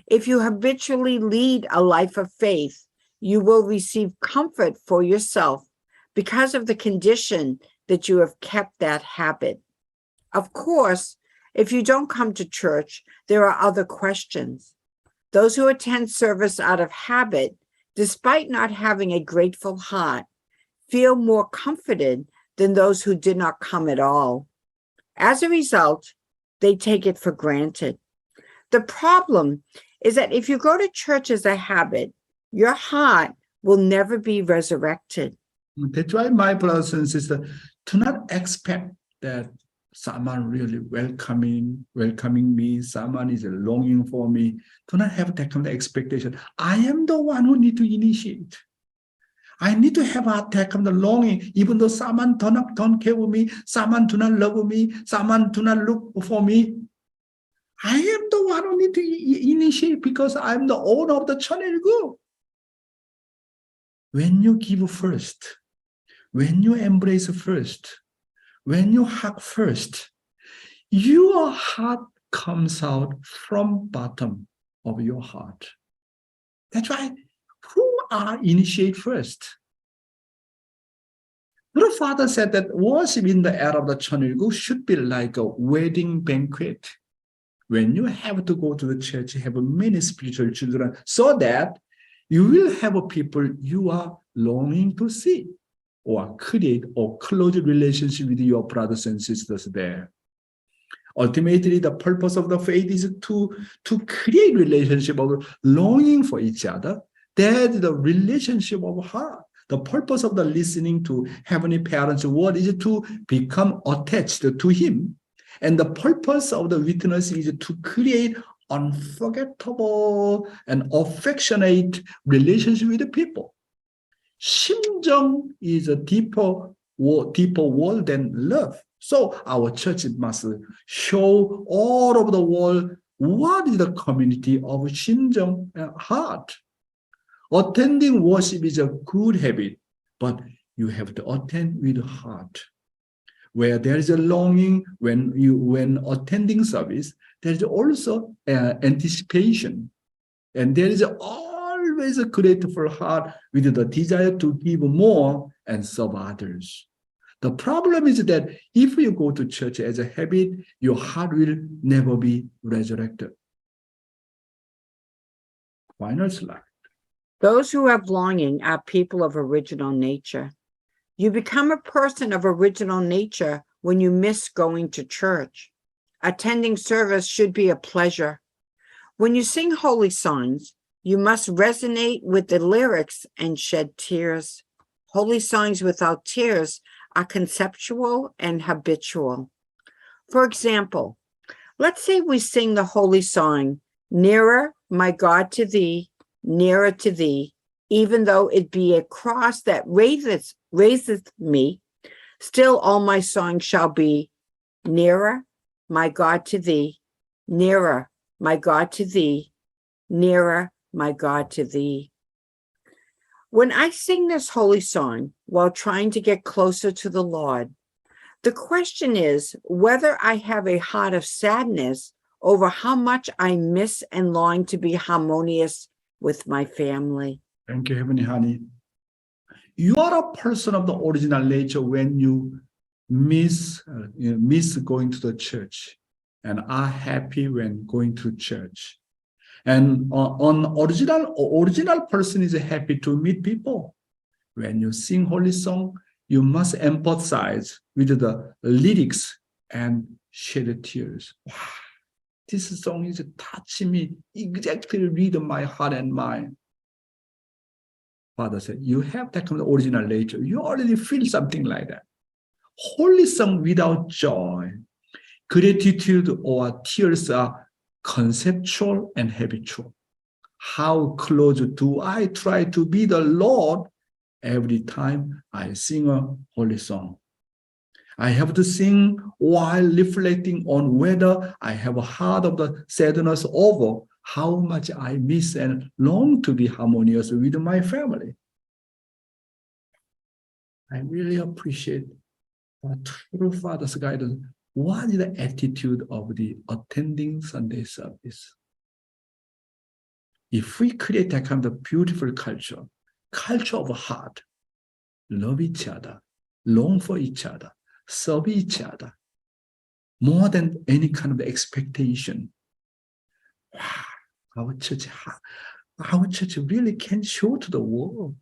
If you habitually lead a life of faith, you will receive comfort for yourself because of the condition that you have kept that habit. Of course, if you don't come to church, there are other questions. Those who attend service out of habit, despite not having a grateful heart, feel more comforted than those who did not come at all. As a result, they take it for granted. The problem is that if you go to church as a habit, your heart will never be resurrected. That's why, my brothers and sisters, do not expect that someone really welcoming me, someone is longing for me. Do not have that kind of expectation. I am the one who need to initiate. I need to have that kind of longing, even though someone don't care for me, someone do not love me, someone do not look for me. I am the one who need to initiate because I'm the owner of the channel. When you give first, when you embrace first, when you hug first, your heart comes out from bottom of your heart. That's why who are initiate first? The Father said that worship in the era of the Chonilgu should be like a wedding banquet. When you have to go to the church, you have many spiritual children, so that you will have a people you are longing to see or create a close relationship with your brothers and sisters there. Ultimately, the purpose of the faith is to create relationship of longing for each other. That's the relationship of heart. The purpose of the listening to Heavenly Parents' word is to become attached to Him. And the purpose of the witness is to create unforgettable and affectionate relationship with the people. 심정 is a deeper word than love. So our church must show all over the world what is the community of 심정 heart. Attending worship is a good habit, but you have to attend with heart. Where there is a longing when attending service, there is also anticipation, and there is always a grateful heart with the desire to give more and serve others. The problem is that if you go to church as a habit, your heart will never be resurrected. Final slide. Those who have longing are people of original nature. You become a person of original nature when you miss going to church. Attending service should be a pleasure. When you sing holy songs, you must resonate with the lyrics and shed tears. Holy songs without tears are conceptual and habitual. For example, let's say we sing the holy song, "Nearer, my God, to thee, nearer to thee," even though it be a cross that raiseth me, still all my songs shall be, nearer, my God, to thee, nearer, my God, to thee, nearer, my God, to thee. When I sing this holy song while trying to get closer to the Lord, the question is whether I have a heart of sadness over how much I miss and long to be harmonious with my family. Thank you, Heavenly Honey. You are a person of the original nature when you miss going to the church and are happy when going to church. And original person is happy to meet people. When you sing holy song, you must empathize with the lyrics and shed tears. Wow, this song is touching me, exactly read my heart and mind. Father said, you have that kind of original nature. You already feel something like that. Holy song without joy, gratitude or tears are conceptual and habitual. How close do I try to be the Lord every time I sing a holy song. I have to sing while reflecting on whether I have a heart of the sadness over how much I miss and long to be harmonious with my family. I really appreciate the true Father's guidance. What is the attitude of the attending Sunday service? If we create that kind of beautiful culture of heart, love each other, long for each other, serve each other, more than any kind of expectation, wow, our church really can show to the world.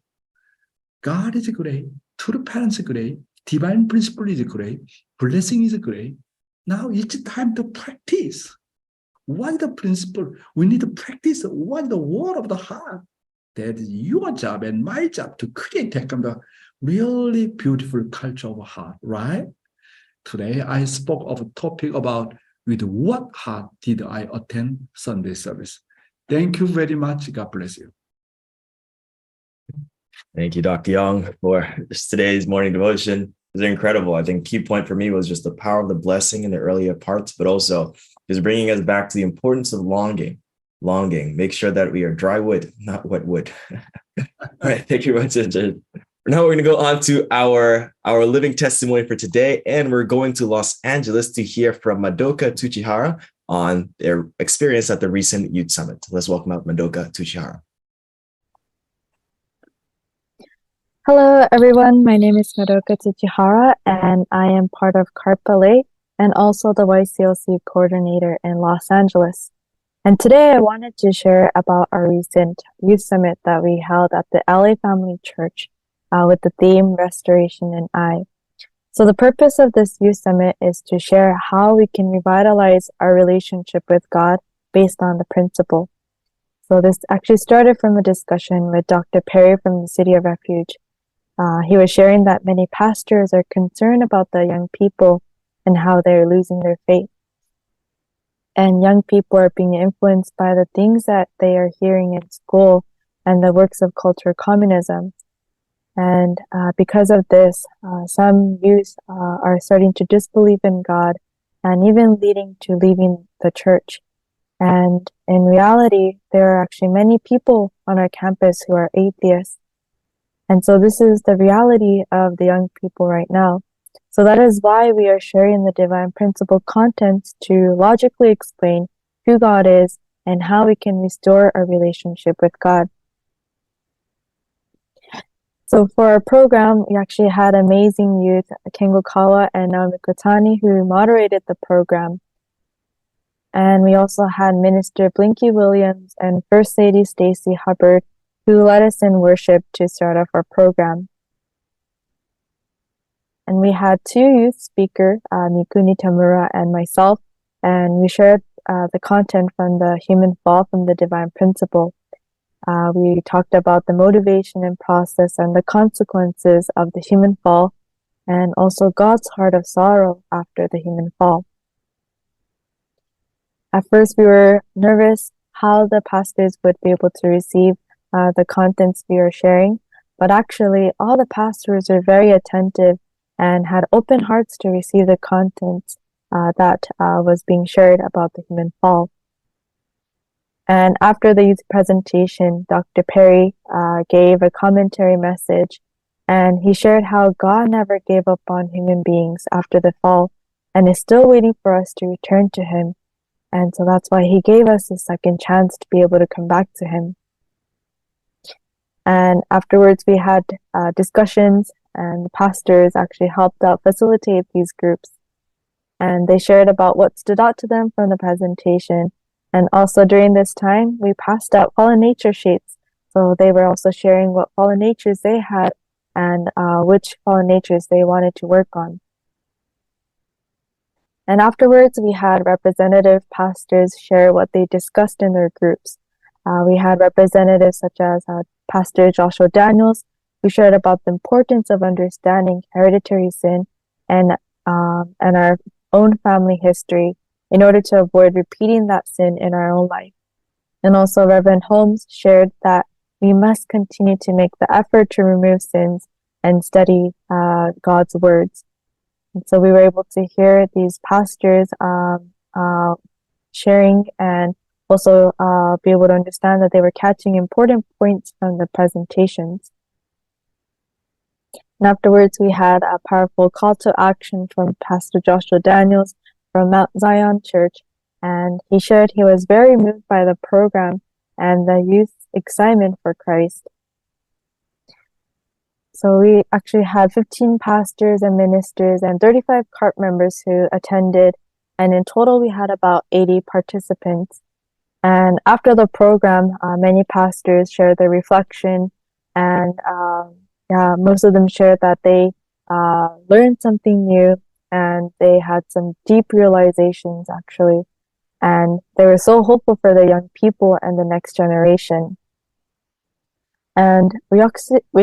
God is great, true parents are great, divine principle is great, blessing is great. Now it's time to practice. What is the principle? We need to practice what is the word of the heart. That is your job and my job to create that kind of really beautiful culture of heart, right? Today I spoke of a topic about with what heart did I attend Sunday service. Thank you very much. God bless you. Thank you, Dr. Yong, for today's morning devotion. It was incredible. I think key point for me was just the power of the blessing in the earlier parts, but also just bringing us back to the importance of longing. Make sure that we are dry wood, not wet wood. All right, thank you very much. Now we're going to go on to our living testimony for today, and we're going to Los Angeles to hear from Madoka Tsuchihara on their experience at the recent Youth Summit. Let's welcome out Madoka Tsuchihara. Hello, everyone. My name is Madoka Tsuchihara, and I am part of CARPLA and also the YCLC coordinator in Los Angeles. And today I wanted to share about our recent youth summit that we held at the LA Family Church with the theme Restoration and I. So the purpose of this youth summit is to share how we can revitalize our relationship with God based on the principle. So this actually started from a discussion with Dr. Perry from the City of Refuge. He was sharing that many pastors are concerned about the young people and how they're losing their faith. And young people are being influenced by the things that they are hearing in school and the works of cultural communism. And because of this, some youth are starting to disbelieve in God and even leading to leaving the church. And in reality, there are actually many people on our campus who are atheists. And so this is the reality of the young people right now. So that is why we are sharing the divine principle contents to logically explain who God is and how we can restore our relationship with God. So for our program, we actually had amazing youth, Kengo Kawa and Naomi Kotani, who moderated the program. And we also had Minister Blinky Williams and First Lady Stacy Hubbard, who led us in worship to start off our program. And we had two youth speakers, Mikuni Tamura and myself, and we shared the content from the human fall from the divine principle. We talked about the motivation and process and the consequences of the human fall, and also God's heart of sorrow after the human fall. At first, we were nervous how the pastors would be able to receive the contents we are sharing, but actually all the pastors are very attentive and had open hearts to receive the contents that was being shared about the human fall. And after the youth presentation, Dr. Perry gave a commentary message, and he shared how God never gave up on human beings after the fall and is still waiting for us to return to him. And so that's why he gave us a second chance to be able to come back to him. And afterwards, we had discussions, and the pastors actually helped out facilitate these groups. And they shared about what stood out to them from the presentation. And also during this time, we passed out fallen nature sheets. So they were also sharing what fallen natures they had and which fallen natures they wanted to work on. And afterwards, we had representative pastors share what they discussed in their groups. We had representatives such as Pastor Joshua Daniels, who shared about the importance of understanding hereditary sin and our own family history in order to avoid repeating that sin in our own life. And also Reverend Holmes shared that we must continue to make the effort to remove sins and study God's words. And so we were able to hear these pastors sharing and also be able to understand that they were catching important points from the presentations. And afterwards, we had a powerful call to action from Pastor Joshua Daniels from Mount Zion Church. And he shared he was very moved by the program and the youth's excitement for Christ. So we actually had 15 pastors and ministers and 35 CARP members who attended. And in total, we had about 80 participants. And after the program, many pastors shared their reflection, and most of them shared that they learned something new, and they had some deep realizations, actually. And they were so hopeful for the young people and the next generation. And we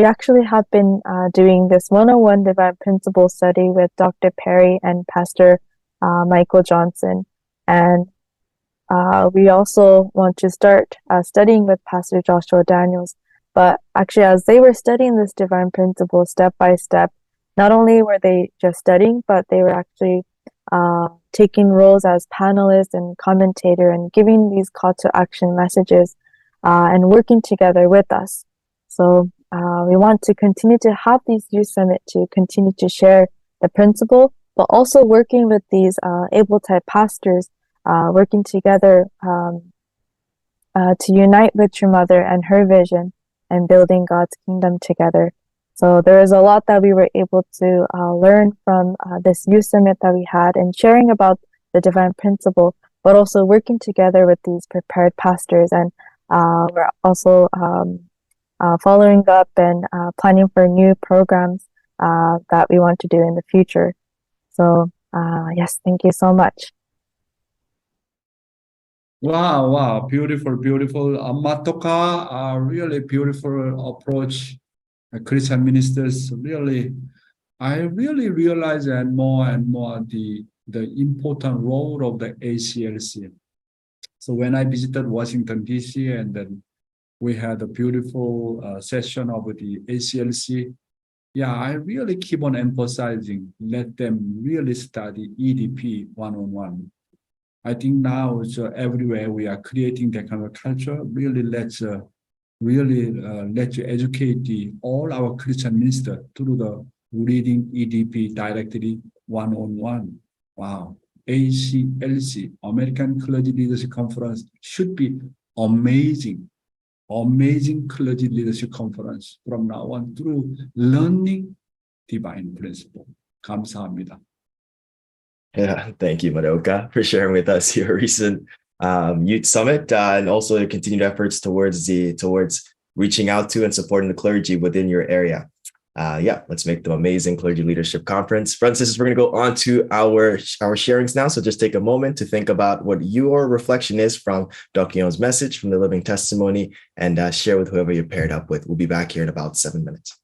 actually have been doing this one-on-one divine principle study with Dr. Perry and Pastor Michael Johnson. And we also want to start studying with Pastor Joshua Daniels. But actually, as they were studying this divine principle step by step, not only were they just studying, but they were actually taking roles as panelists and commentator and giving these call to action messages and working together with us. So we want to continue to have these youth summit to continue to share the principle, but also working with these able type pastors, working together to unite with your mother and her vision and building God's kingdom together. So there is a lot that we were able to learn from this youth summit that we had and sharing about the divine principle, but also working together with these prepared pastors. And we're also following up and planning for new programs that we want to do in the future. So yes, thank you so much. Wow, beautiful. Matoka, really beautiful approach. Christian ministers I really realize and more the important role of the ACLC. So when I visited Washington, D.C., and then we had a beautiful session of the ACLC, I really keep on emphasizing, let them really study EDP one-on-one. I think now it's everywhere we are creating that kind of culture. Really, let's educate all our Christian ministers through the reading EDP directly one-on-one. Wow. ACLC, American Clergy Leadership Conference, should be amazing clergy leadership conference from now on through learning divine principle. 감사합니다. Yeah, thank you, Madoka, for sharing with us your recent youth summit and also your continued efforts towards reaching out to and supporting the clergy within your area. Let's make them amazing clergy leadership conference. Brothers and sisters, we're going to go on to our sharings now. So just take a moment to think about what your reflection is from Dr. Yong's message, from the living testimony, and share with whoever you're paired up with. We'll be back here in about 7 minutes.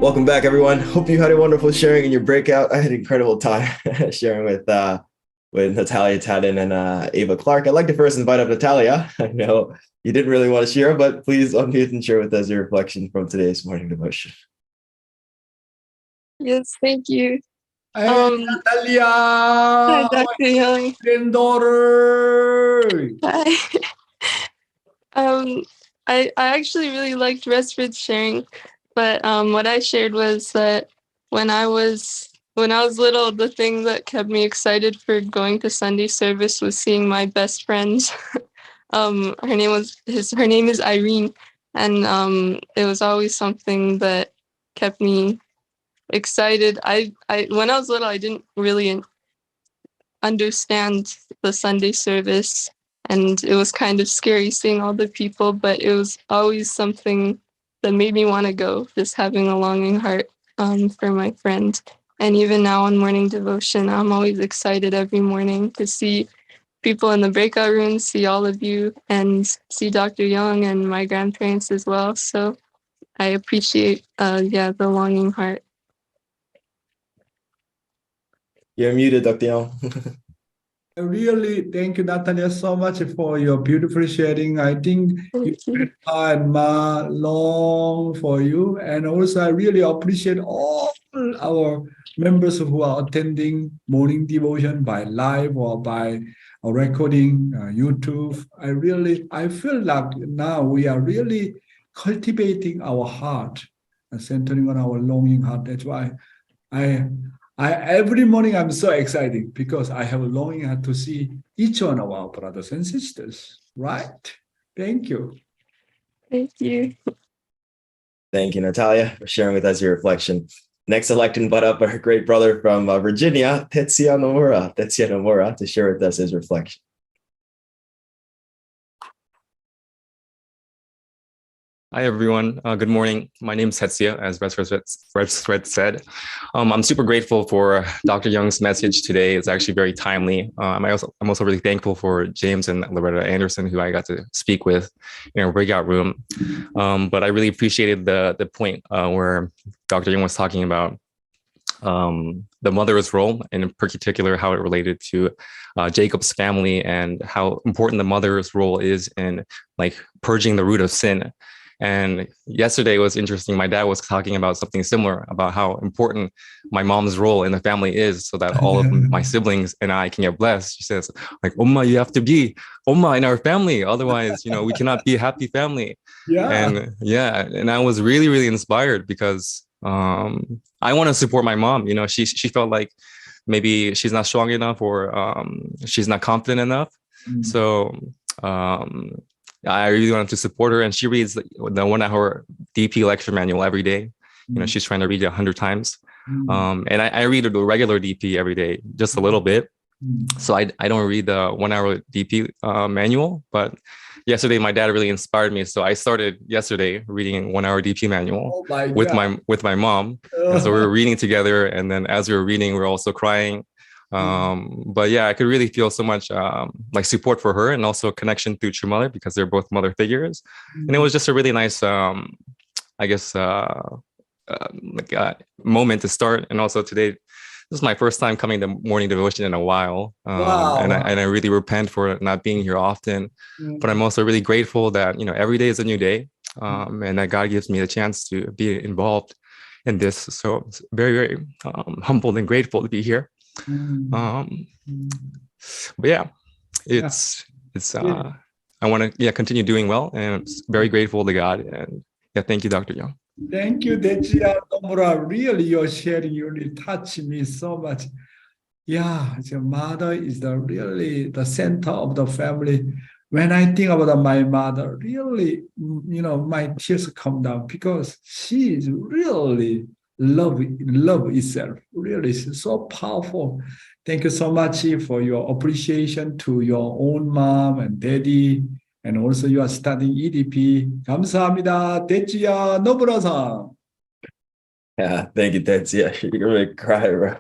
Welcome back, everyone. Hope you had a wonderful sharing in your breakout. I had an incredible time sharing with Natalia Tadden and Ava Clark. I'd like to first invite up Natalia. I know you didn't really want to share, but please unmute and share with us your reflection from today's morning devotion. Yes, thank you. Hey, Hi, Natalia, Dr. Young. granddaughter. Hi. I actually really liked Resprit's sharing, but what I shared was that when I was little, the thing that kept me excited for going to Sunday service was seeing my best friends. Her name is Irene, and it was always something that kept me excited. I when I was little, I didn't really understand the Sunday service, and it was kind of scary seeing all the people, but it was always something that made me want to go, just having a longing heart for my friends. And even now on morning devotion, I'm always excited every morning to see people in the breakout rooms, see all of you, and see Dr. Young and my grandparents as well. So I appreciate the longing heart. You're muted, Dr. Young. Really, thank you, Natalia, so much for your beautiful sharing. I think you and Ma long for you, and also I really appreciate all our members who are attending morning devotion by live or by a recording, YouTube. I feel like now we are really cultivating our heart and centering on our longing heart. That's why I every morning I'm so excited because I have a longing heart to see each one of our brothers and sisters. Right? Thank you. Thank you. Thank you, Natalia, for sharing with us your reflection. Next, I'd like to invite up our great brother from Virginia, Tetsuya Nomura, to share with us his reflection. Hi, everyone. Good morning. My name is Tetsuya, as Resprit said. I'm super grateful for Dr. Young's message today. It's actually very timely. I'm also really thankful for James and Loretta Anderson, who I got to speak with in our breakout room. But I really appreciated the point where Dr. Young was talking about the mother's role, and in particular, how it related to Jacob's family and how important the mother's role is in like purging the root of sin. And yesterday was interesting. My dad was talking about something similar, about how important my mom's role in the family is so that all of my siblings and I can get blessed. She says, like, Oma, you have to be Oma in our family. Otherwise, we cannot be a happy family. And I was really, really inspired because I want to support my mom. She felt like maybe she's not strong enough or she's not confident enough. So I really wanted to support her, and she reads the 1 hour DP lecture manual every day. She's trying to read it 100 times. And I read the regular DP every day, just a little bit. So I don't read the 1 hour DP manual, but yesterday my dad really inspired me. So I started yesterday reading 1 hour DP manual with my mom. And so we were reading together. And then as we were reading, we were also crying. But yeah, I could really feel so much like support for her and also connection through True Mother because they're both mother figures. And it was just a really nice, moment to start. And also today, this is my first time coming to morning devotion in a while. And I really repent for not being here often. But I'm also really grateful that, every day is a new day and that God gives me the chance to be involved in this. So it's very, very humbled and grateful to be here. But yeah, it's I want to continue doing well, and I'm very grateful to God. And thank you, Dr. Young. Thank you, Tetsuya Nomura. Really, your sharing really touched me so much. Yeah, the mother is really the center of the family. When I think about my mother, really, my tears come down because she is really love itself. Really, it's so powerful. Thank you so much for your appreciation to your own mom and daddy, and also you are studying EDP. 감사합니다, tetsuya Nomura-san. Yeah, thank you, Tetsuya. You're gonna make me cry, bro.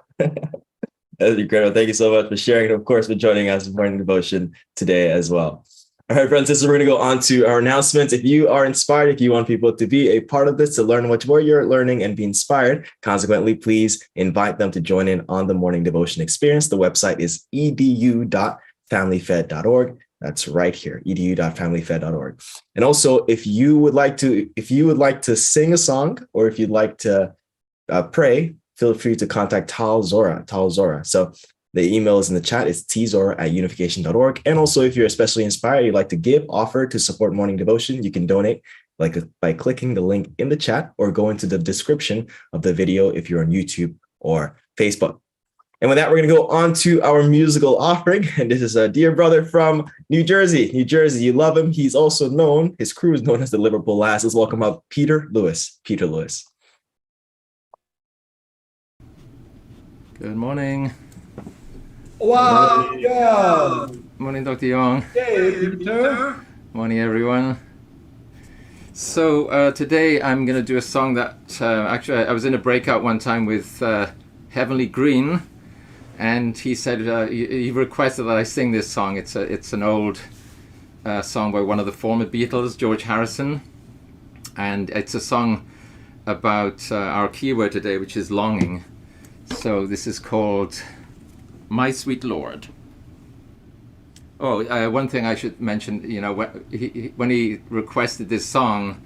That's incredible. Thank you so much for sharing, and of course for joining us in morning devotion today as well. All right, brothers and sisters, we're going to go on to our announcements. If you are inspired, if you want people to be a part of this, to learn what more you're learning and be inspired, consequently, please invite them to join in on the morning devotion experience. The website is edu.familyfed.org. That's right here, edu.familyfed.org. And also, if you would like to sing a song, or if you'd like to pray, feel free to contact Tal Zora. So the email is in the chat. It's tzora@unification.org. And also, if you're especially inspired, you'd like to give, offer to support morning devotion, you can donate by clicking the link in the chat or go into the description of the video if you're on YouTube or Facebook. And with that, we're going to go on to our musical offering. And this is a dear brother from New Jersey. New Jersey, you love him. He's also known, his crew is known as the Liverpool Lads. Let's welcome up Peter Lewis. Peter Lewis. Good morning. Wow, yeah. Morning, Dr. Yong. Hey, Peter. Morning, everyone. So today I'm going to do a song that actually I was in a breakout one time with Heavenly Green, and he said he requested that I sing this song. It's an old song by one of the former Beatles, George Harrison, and it's a song about our keyword today, which is longing. So this is called My Sweet Lord. Oh, one thing I should mention, when he requested this song,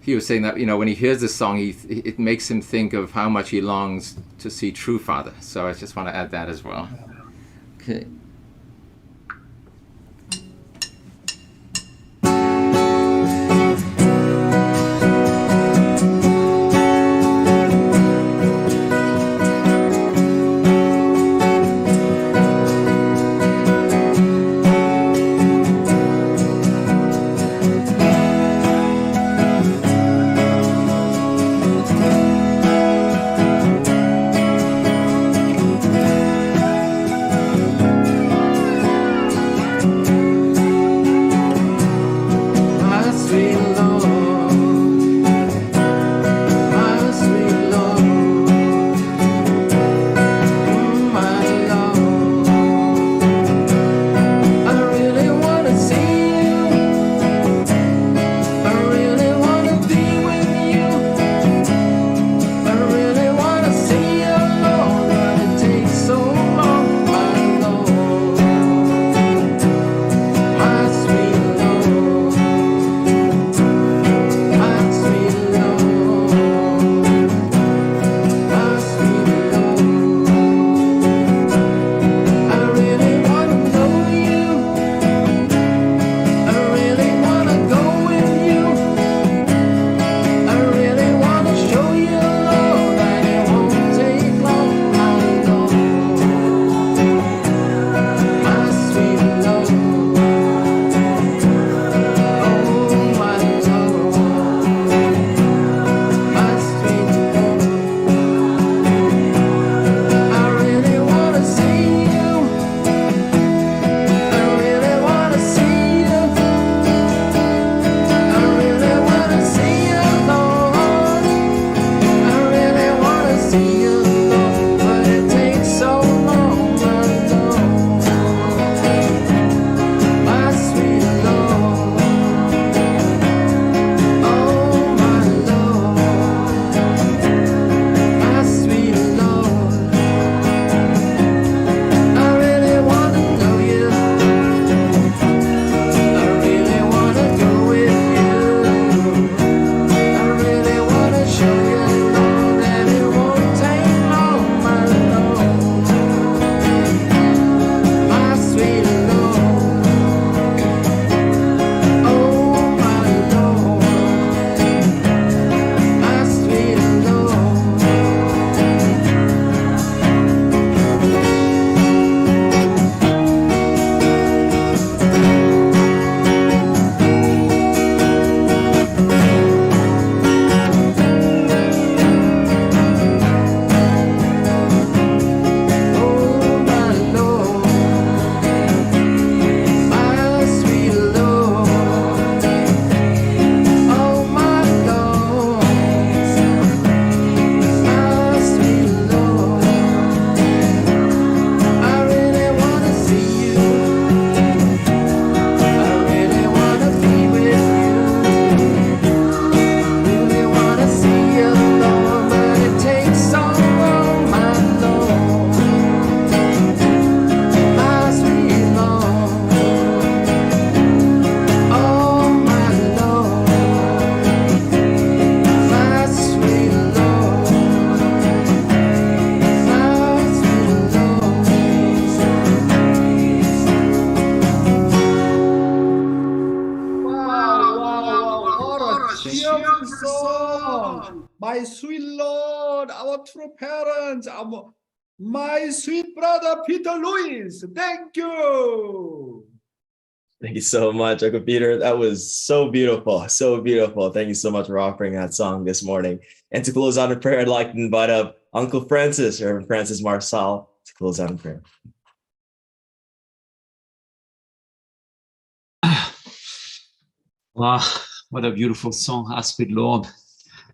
he was saying that, when he hears this song, it makes him think of how much he longs to see True Father. So I just want to add that as well. Okay. my sweet Lord, our true parents, my sweet brother Peter Lewis. Thank you. Thank you so much, Uncle Peter. That was so beautiful. So beautiful. Thank you so much for offering that song this morning. And to close out in prayer, I'd like to invite up Uncle Francis, Reverend Francis Marsal, to close out in prayer. Wow, what a beautiful song, Our Sweet Lord.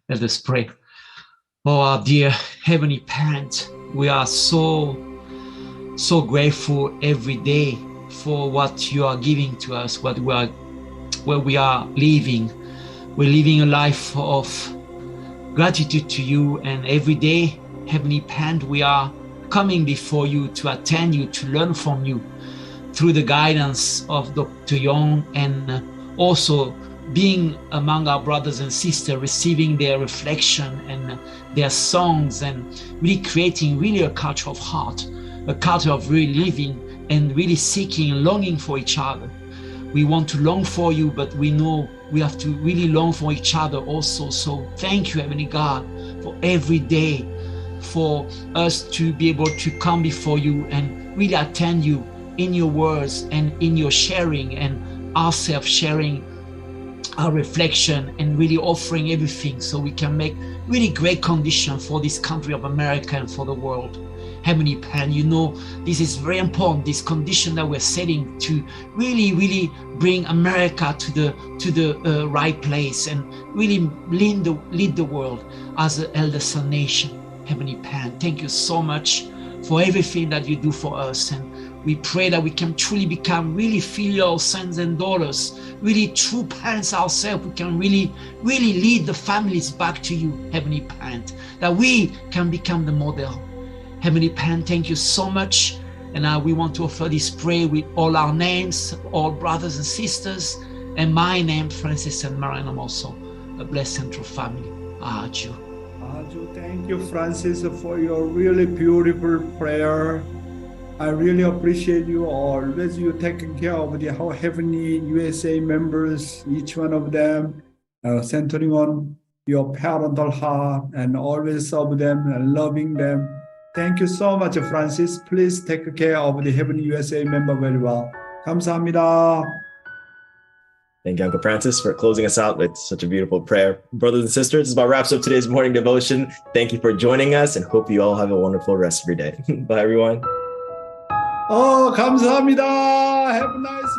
Let us pray. Oh, our dear Heavenly Parent, we are so grateful every day for what you are giving to us, where we are living. We're living a life of gratitude to you, and every day, Heavenly Parent, we are coming before you to attend you, to learn from you through the guidance of Dr. Yong, and also being among our brothers and sisters, receiving their reflection and their songs, and really creating really a culture of heart, a culture of really living and really seeking and longing for each other. We want to long for you, but we know we have to really long for each other also. So thank you, Heavenly God, for every day, for us to be able to come before you and really attend you in your words and in your sharing, and ourselves sharing our reflection and really offering everything so we can make really great condition for this country of America and for the world. Heavenly Parent, you know this is very important, this condition that we're setting to really bring America to the right place and really lead the world as an elder son nation. Heavenly Parent, thank you so much for everything that you do for us, and we pray that we can truly become really filial sons and daughters, really true parents ourselves. We can really lead the families back to you, Heavenly Parent, that we can become the model. Heavenly Parent, thank you so much. And we want to offer this prayer with all our names, all brothers and sisters, and my name, Francis and Marian. I'm also a blessed central family. Aju. Thank you, Francis, for your really beautiful prayer. I really appreciate you always. You taking care of the whole Heavenly USA members, each one of them, centering on your parental heart and always serve them and loving them. Thank you so much, Francis. Please take care of the Heavenly USA member very well. 감사합니다. Thank you, Uncle Francis, for closing us out with such a beautiful prayer. Brothers and sisters, this about wraps up today's morning devotion. Thank you for joining us, and hope you all have a wonderful rest of your day. Bye, everyone. 감사합니다. Have a nice